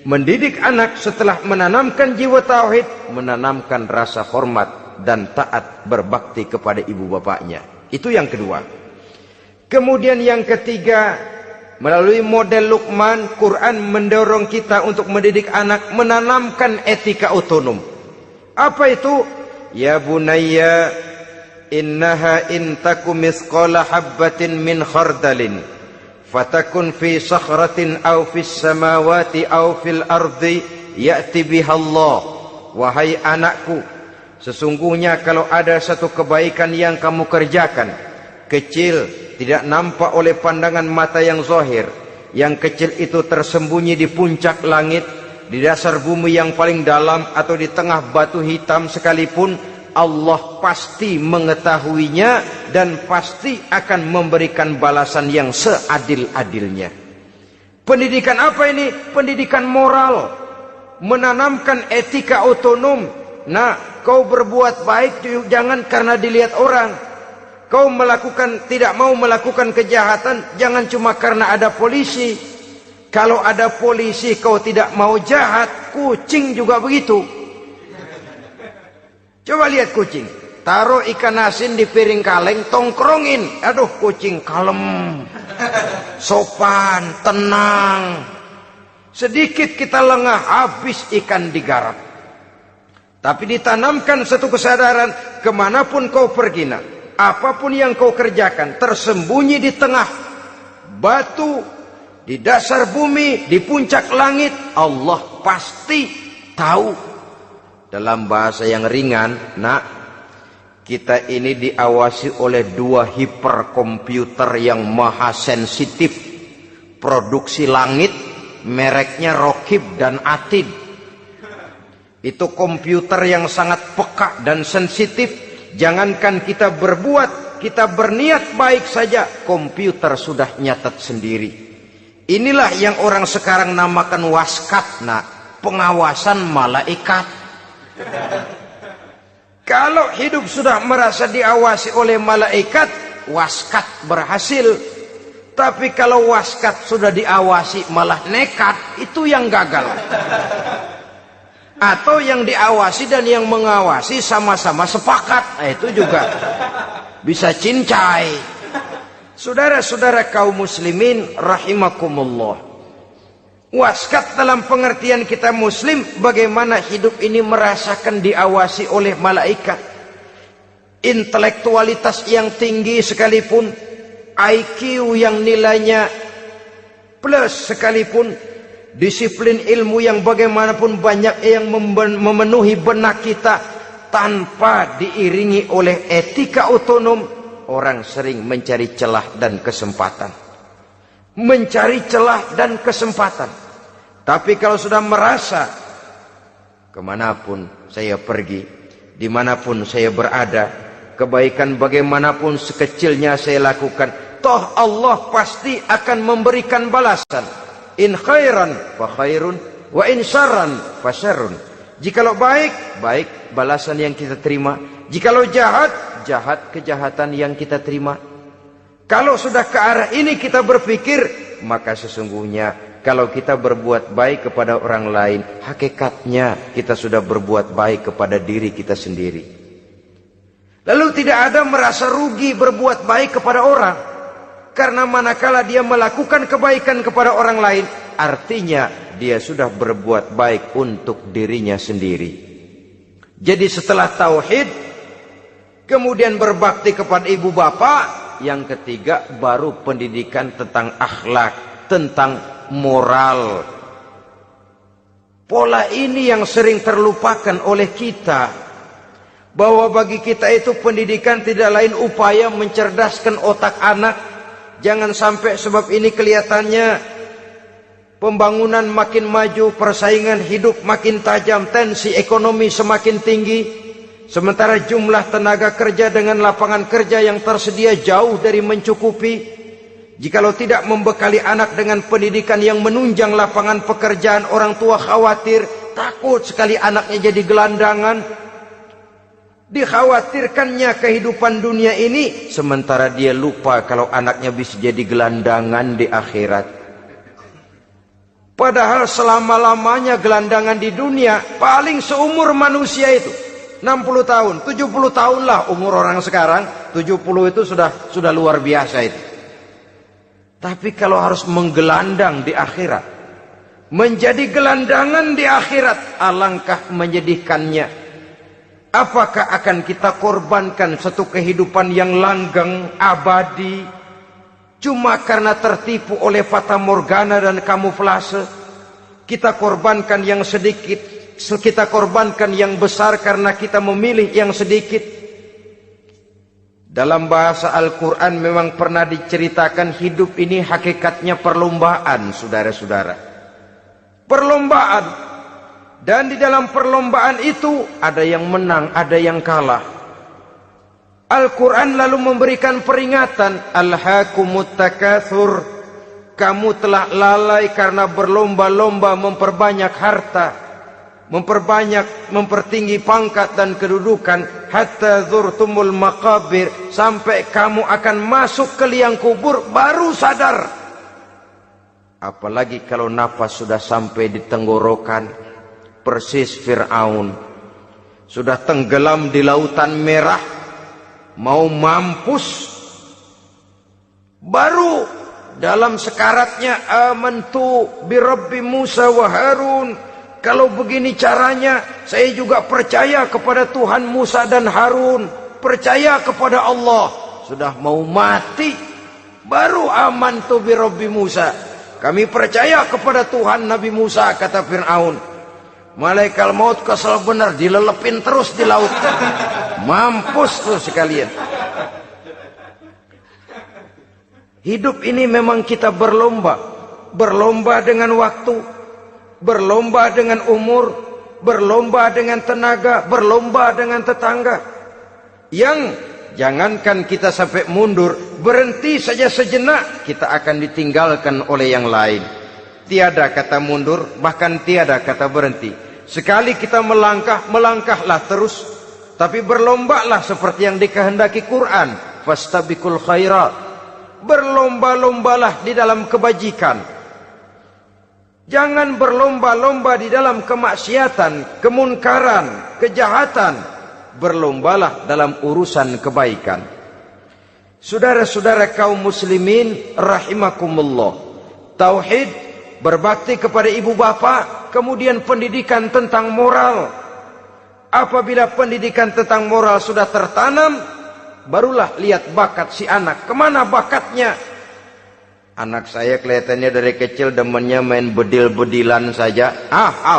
Speaker 1: mendidik anak setelah menanamkan jiwa tauhid, menanamkan rasa hormat dan taat berbakti kepada ibu bapaknya. Itu yang kedua. Kemudian yang ketiga, melalui model Luqman, Quran mendorong kita untuk mendidik anak, menanamkan etika otonom. Apa itu? Ya bunayya, innaha in taku mithqala habbatin min khardalin fatakun fi sakhratin aw fis samawati aw fil ardi ya'ti biha Allah. Wahai anakku, sesungguhnya kalau ada satu kebaikan yang kamu kerjakan, kecil, tidak nampak oleh pandangan mata yang zahir, yang kecil itu tersembunyi di puncak langit, di dasar bumi yang paling dalam, atau di tengah batu hitam sekalipun, Allah pasti mengetahuinya dan pasti akan memberikan balasan yang seadil-adilnya. Pendidikan apa ini? Pendidikan moral, menanamkan etika otonom. Nah, kau berbuat baik jangan karena dilihat orang. Kau tidak mau melakukan kejahatan jangan cuma karena ada polisi. Kalau ada polisi kau tidak mau jahat, kucing juga begitu. Coba lihat kucing, taruh ikan asin di piring kaleng, tongkrongin. Aduh, kucing kalem, sopan, tenang. Sedikit kita lengah, habis ikan digarap. Tapi ditanamkan satu kesadaran, kemanapun kau pergi, apapun yang kau kerjakan, tersembunyi di tengah batu, di dasar bumi, di puncak langit, Allah pasti tahu. Dalam bahasa yang ringan, Kita ini diawasi oleh 2 hiperkomputer yang maha sensitif. Produksi langit, mereknya Rokib dan Atid. Itu komputer yang sangat peka dan sensitif. Jangankan kita berbuat, kita berniat baik saja, komputer sudah nyatat sendiri. Inilah yang orang sekarang namakan waskat, pengawasan malaikat. Kalau hidup sudah merasa diawasi oleh malaikat, waskat berhasil. Tapi kalau waskat sudah diawasi malah nekat, itu yang gagal. Atau yang diawasi dan yang mengawasi sama-sama sepakat, itu juga bisa cincai. Saudara-saudara kaum muslimin rahimakumullah. Waskat dalam pengertian kita muslim, bagaimana hidup ini merasakan diawasi oleh malaikat. Intelektualitas yang tinggi sekalipun, IQ yang nilainya plus sekalipun, disiplin ilmu yang bagaimanapun banyak yang memenuhi benak kita, tanpa diiringi oleh etika otonom, orang sering mencari celah dan kesempatan. Mencari celah dan kesempatan. Tapi kalau sudah merasa, kemanapun saya pergi, dimanapun saya berada, kebaikan bagaimanapun sekecilnya saya lakukan, toh Allah pasti akan memberikan balasan. In khairan fa khairun, wa in syarran fa syarrun. Jikalau baik, baik balasan yang kita terima. Jikalau jahat, jahat kejahatan yang kita terima. Kalau sudah ke arah ini kita berpikir, maka sesungguhnya kalau kita berbuat baik kepada orang lain, hakikatnya kita sudah berbuat baik kepada diri kita sendiri. Lalu tidak ada merasa rugi berbuat baik kepada orang. Karena manakala dia melakukan kebaikan kepada orang lain, artinya dia sudah berbuat baik untuk dirinya sendiri. Jadi setelah tauhid, kemudian berbakti kepada ibu bapak, yang ketiga baru pendidikan tentang akhlak, tentang moral. Pola ini yang sering terlupakan oleh kita, bahwa bagi kita itu pendidikan tidak lain upaya mencerdaskan otak anak. Jangan sampai sebab ini kelihatannya pembangunan makin maju, persaingan hidup makin tajam, tensi ekonomi semakin tinggi, sementara jumlah tenaga kerja dengan lapangan kerja yang tersedia jauh dari mencukupi. Jikalau tidak membekali anak dengan pendidikan yang menunjang lapangan pekerjaan, orang tua khawatir, takut sekali anaknya jadi gelandangan. Dikhawatirkannya kehidupan dunia ini, sementara dia lupa kalau anaknya bisa jadi gelandangan di akhirat. Padahal selama-lamanya gelandangan di dunia, paling seumur manusia itu 60 tahun, 70 tahun lah umur orang sekarang. 70 itu sudah luar biasa itu. Tapi kalau harus menggelandang di akhirat, menjadi gelandangan di akhirat, alangkah menyedihkannya. Apakah akan kita korbankan satu kehidupan yang langgeng, abadi, cuma karena tertipu oleh fata morgana dan kamuflase? Kita korbankan yang sedikit, kita korbankan yang besar karena kita memilih yang sedikit. Dalam bahasa Al-Quran memang pernah diceritakan hidup ini hakikatnya perlombaan, saudara-saudara. Perlombaan. Dan di dalam perlombaan itu ada yang menang, ada yang kalah. Al-Quran lalu memberikan peringatan, Alhaakumut takatsur, kamu telah lalai karena berlomba-lomba memperbanyak harta, mempertinggi pangkat dan kedudukan, hatta zurtumul maqabir, sampai kamu akan masuk ke liang kubur baru sadar. Apalagi kalau nafas sudah sampai di tenggorokan. Persis Fir'aun sudah tenggelam di lautan merah, mau mampus, baru dalam sekaratnya amantu bi Rabbi Musa wa Harun. Kalau begini caranya, saya juga percaya kepada Tuhan Musa dan Harun, percaya kepada Allah. Sudah mau mati, baru amantu bi Rabbi Musa, kami percaya kepada Tuhan Nabi Musa, kata Fir'aun. Malaikat maut kesel benar, dilelepin terus di laut. Mampus tuh sekalian. Hidup ini memang kita berlomba. Berlomba dengan waktu, berlomba dengan umur, berlomba dengan tenaga, berlomba dengan tetangga. Yang jangankan kita sampai mundur, berhenti saja sejenak, kita akan ditinggalkan oleh yang lain. Tiada kata mundur, bahkan tiada kata berhenti. Sekali kita melangkah, melangkahlah terus. Tapi berlombalah seperti yang dikehendaki Quran. Fastabiqul khairat. Berlomba-lombalah di dalam kebajikan. Jangan berlomba-lomba di dalam kemaksiatan, kemunkaran, kejahatan. Berlombalah dalam urusan kebaikan. Saudara-saudara kaum muslimin rahimakumullah. Tauhid, berbakti kepada ibu bapa, kemudian pendidikan tentang moral. Apabila pendidikan tentang moral sudah tertanam, barulah lihat bakat si anak. Kemana bakatnya? Anak saya kelihatannya dari kecil demennya main bedil-bedilan saja.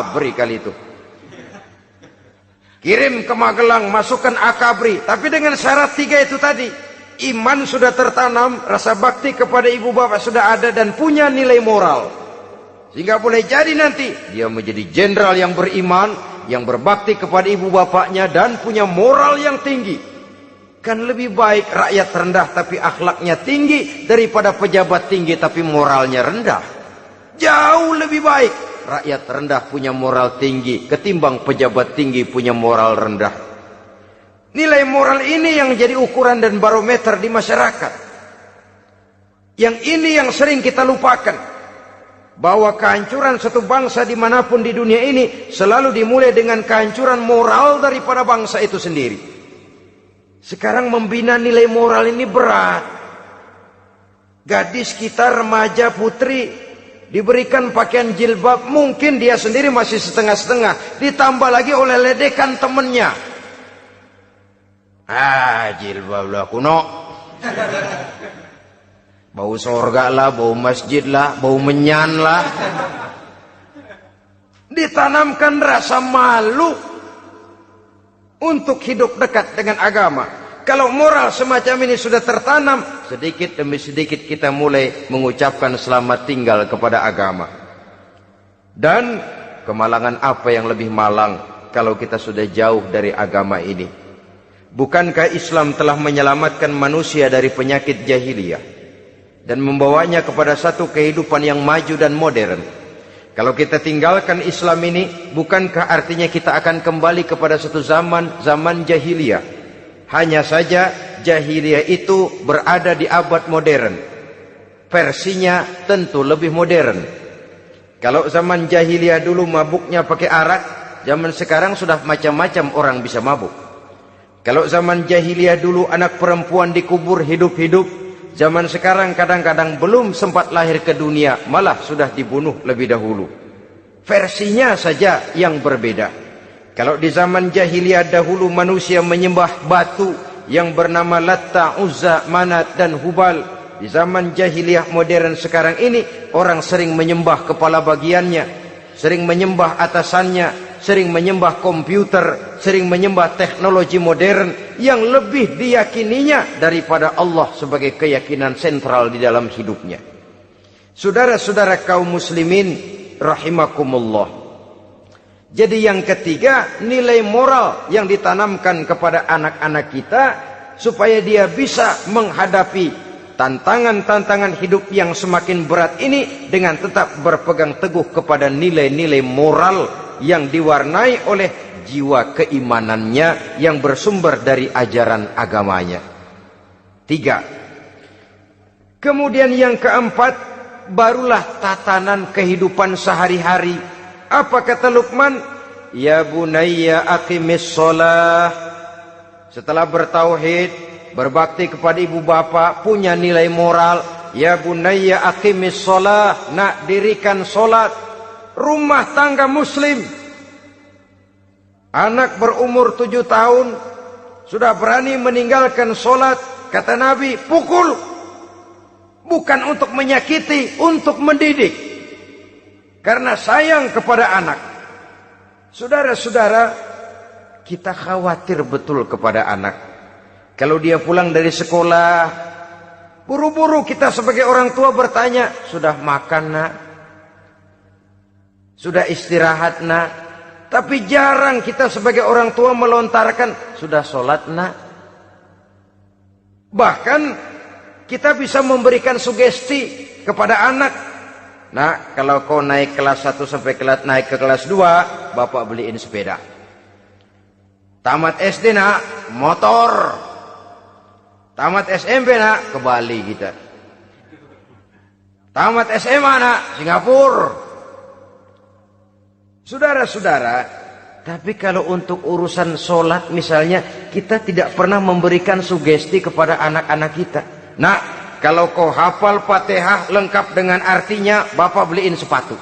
Speaker 1: Beri kali itu. Kirim ke Magelang, masukkan akabri. Tapi dengan syarat 3 itu tadi. Iman sudah tertanam, rasa bakti kepada ibu bapak sudah ada, dan punya nilai moral. Sehingga boleh jadi nanti dia menjadi jenderal yang beriman, yang berbakti kepada ibu bapaknya, dan punya moral yang tinggi. Kan lebih baik rakyat rendah tapi akhlaknya tinggi daripada pejabat tinggi tapi moralnya rendah. Jauh lebih baik rakyat rendah punya moral tinggi ketimbang pejabat tinggi punya moral rendah. Nilai moral ini yang jadi ukuran dan barometer di masyarakat. Yang ini yang sering kita lupakan. Bahwa kehancuran satu bangsa dimanapun di dunia ini selalu dimulai dengan kehancuran moral daripada bangsa itu sendiri. Sekarang membina nilai moral ini berat. Gadis kita, remaja, putri diberikan pakaian jilbab, mungkin dia sendiri masih setengah-setengah, ditambah lagi oleh ledekan temennya. Jilbab lah kuno. Bau sorga lah, bau masjid lah, bau menyan lah. Ditanamkan rasa malu untuk hidup dekat dengan agama. Kalau moral semacam ini sudah tertanam, sedikit demi sedikit kita mulai mengucapkan selamat tinggal kepada agama. Dan kemalangan apa yang lebih malang kalau kita sudah jauh dari agama ini? Bukankah Islam telah menyelamatkan manusia dari penyakit jahiliyah dan membawanya kepada satu kehidupan yang maju dan modern? Kalau kita tinggalkan Islam ini, bukankah artinya kita akan kembali kepada satu zaman jahiliyah? Hanya saja jahiliyah itu berada di abad modern. Versinya tentu lebih modern. Kalau zaman jahiliyah dulu mabuknya pakai arak, zaman sekarang sudah macam-macam orang bisa mabuk. Kalau zaman jahiliyah dulu anak perempuan dikubur hidup-hidup, zaman sekarang kadang-kadang belum sempat lahir ke dunia, malah sudah dibunuh lebih dahulu. Versinya saja yang berbeda. Kalau di zaman jahiliyah dahulu manusia menyembah batu yang bernama Latta, Uzza, Manat dan Hubal. Di zaman jahiliyah modern sekarang ini, orang sering menyembah kepala bagiannya, sering menyembah atasannya, sering menyembah komputer, sering menyembah teknologi modern yang lebih diyakininya daripada Allah sebagai keyakinan sentral di dalam hidupnya. Saudara-saudara kaum muslimin rahimakumullah. Jadi yang ketiga, nilai moral yang ditanamkan kepada anak-anak kita supaya dia bisa menghadapi tantangan-tantangan hidup yang semakin berat ini dengan tetap berpegang teguh kepada nilai-nilai moral yang diwarnai oleh jiwa keimanannya yang bersumber dari ajaran agamanya. 3. Kemudian yang keempat, barulah tatanan kehidupan sehari-hari. Apa kata Luqman? Ya bunayya aqimis shalah. Setelah bertauhid, berbakti kepada ibu bapa, punya nilai moral. Ya bunayya aqimis shalah. Nak, dirikan solat. Rumah tangga muslim. Anak berumur 7 tahun sudah berani meninggalkan solat. Kata Nabi, pukul. Bukan untuk menyakiti, untuk mendidik. Karena sayang kepada anak. Saudara-saudara, kita khawatir betul kepada anak. Kalau dia pulang dari sekolah, buru-buru kita sebagai orang tua bertanya, sudah makan nak? Sudah istirahat nak? Tapi jarang kita sebagai orang tua melontarkan, sudah sholat nak? Bahkan kita bisa memberikan sugesti kepada anak. Nah, kalau kau naik kelas 1 sampai naik ke kelas 2, bapak beliin sepeda. Tamat SD nak, motor. Tamat SMP nak, ke Bali kita. Tamat SMA nak, Singapura. Saudara-saudara, tapi kalau untuk urusan sholat misalnya, kita tidak pernah memberikan sugesti kepada anak-anak kita. Nah, kalau kau hafal Fatihah lengkap dengan artinya, bapak beliin sepatu.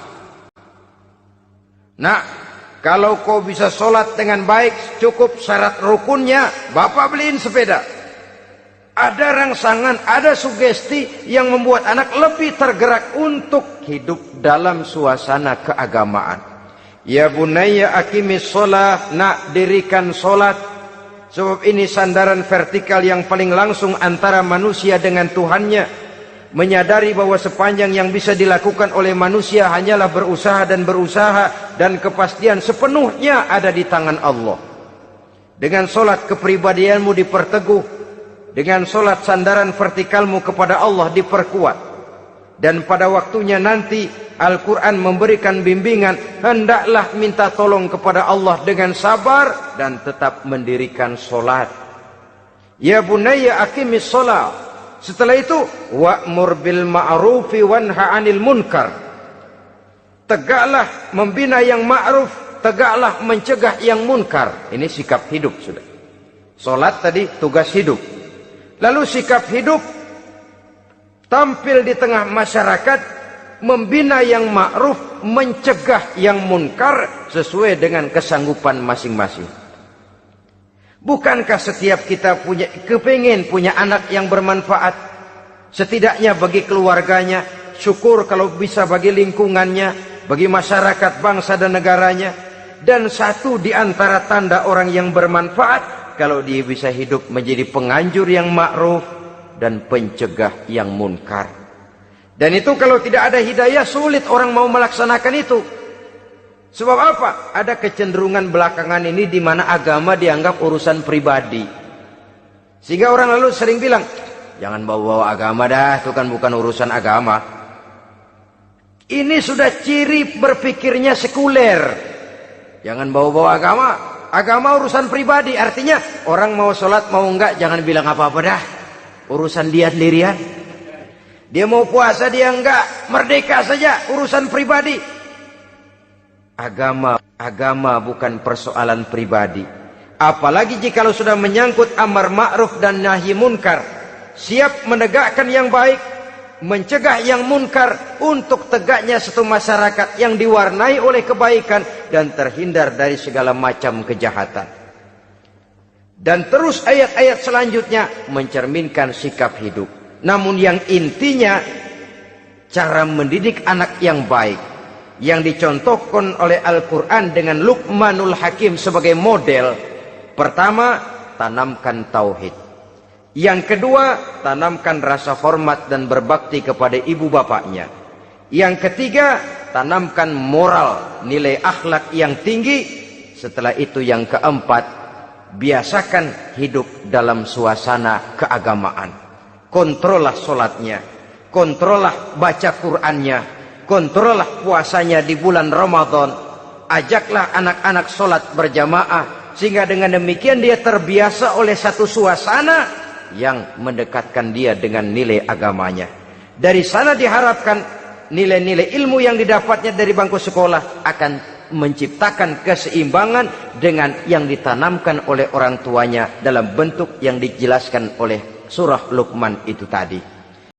Speaker 1: Nah, kalau kau bisa sholat dengan baik, cukup syarat rukunnya, bapak beliin sepeda. Ada rangsangan, ada sugesti yang membuat anak lebih tergerak untuk hidup dalam suasana keagamaan. Ya bunayya aqimis sholah, nak dirikan sholat. Sebab ini sandaran vertikal yang paling langsung antara manusia dengan Tuhannya. Menyadari bahwa sepanjang yang bisa dilakukan oleh manusia hanyalah berusaha, dan kepastian sepenuhnya ada di tangan Allah. Dengan sholat kepribadianmu diperteguh, dengan sholat sandaran vertikalmu kepada Allah diperkuat. Dan pada waktunya nanti Al-Quran memberikan bimbingan, hendaklah minta tolong kepada Allah dengan sabar dan tetap mendirikan sholat. Ya bunayya aqimis sholat. Setelah itu, wa'mur bil ma'rufi wanha 'anil munkar. Tegaklah membina yang ma'ruf, tegaklah mencegah yang munkar. Ini sikap hidup sudah. Sholat tadi tugas hidup. Lalu sikap hidup tampil di tengah masyarakat, membina yang ma'ruf, mencegah yang munkar sesuai dengan kesanggupan masing-masing. Bukankah setiap kita kepingin punya anak yang bermanfaat, setidaknya bagi keluarganya, syukur kalau bisa bagi lingkungannya, bagi masyarakat, bangsa dan negaranya. Dan satu di antara tanda orang yang bermanfaat, kalau dia bisa hidup menjadi penganjur yang ma'ruf dan pencegah yang munkar. Dan itu kalau tidak ada hidayah, sulit orang mau melaksanakan itu. Sebab apa? Ada kecenderungan belakangan ini di mana agama dianggap urusan pribadi. Sehingga orang lalu sering bilang, jangan bawa-bawa agama dah, itu kan bukan urusan agama. Ini sudah ciri berpikirnya sekuler. Jangan bawa-bawa agama. Agama urusan pribadi, artinya orang mau sholat mau enggak jangan bilang apa-apa dah, urusan dia sendirian. Dia mau puasa dia enggak, merdeka saja, urusan pribadi. Agama bukan persoalan pribadi. Apalagi jika sudah menyangkut amar ma'ruf dan nahi munkar, siap menegakkan yang baik, mencegah yang munkar, untuk tegaknya satu masyarakat yang diwarnai oleh kebaikan dan terhindar dari segala macam kejahatan. Dan terus ayat-ayat selanjutnya mencerminkan sikap hidup. Namun yang intinya, cara mendidik anak yang baik yang dicontohkan oleh Al-Quran dengan Luqmanul Hakim sebagai model. Pertama, tanamkan tauhid. Yang kedua, tanamkan rasa hormat dan berbakti kepada ibu bapaknya. Yang ketiga, tanamkan moral, nilai akhlak yang tinggi. Setelah itu yang keempat, biasakan hidup dalam suasana keagamaan. Kontrollah sholatnya, kontrollah baca Qur'annya, kontrollah puasanya di bulan Ramadan. Ajaklah anak-anak sholat berjamaah, sehingga dengan demikian dia terbiasa oleh satu suasana yang mendekatkan dia dengan nilai agamanya. Dari sana diharapkan nilai-nilai ilmu yang didapatnya dari bangku sekolah akan menciptakan keseimbangan dengan yang ditanamkan oleh orang tuanya dalam bentuk yang dijelaskan oleh surah Luqman itu tadi.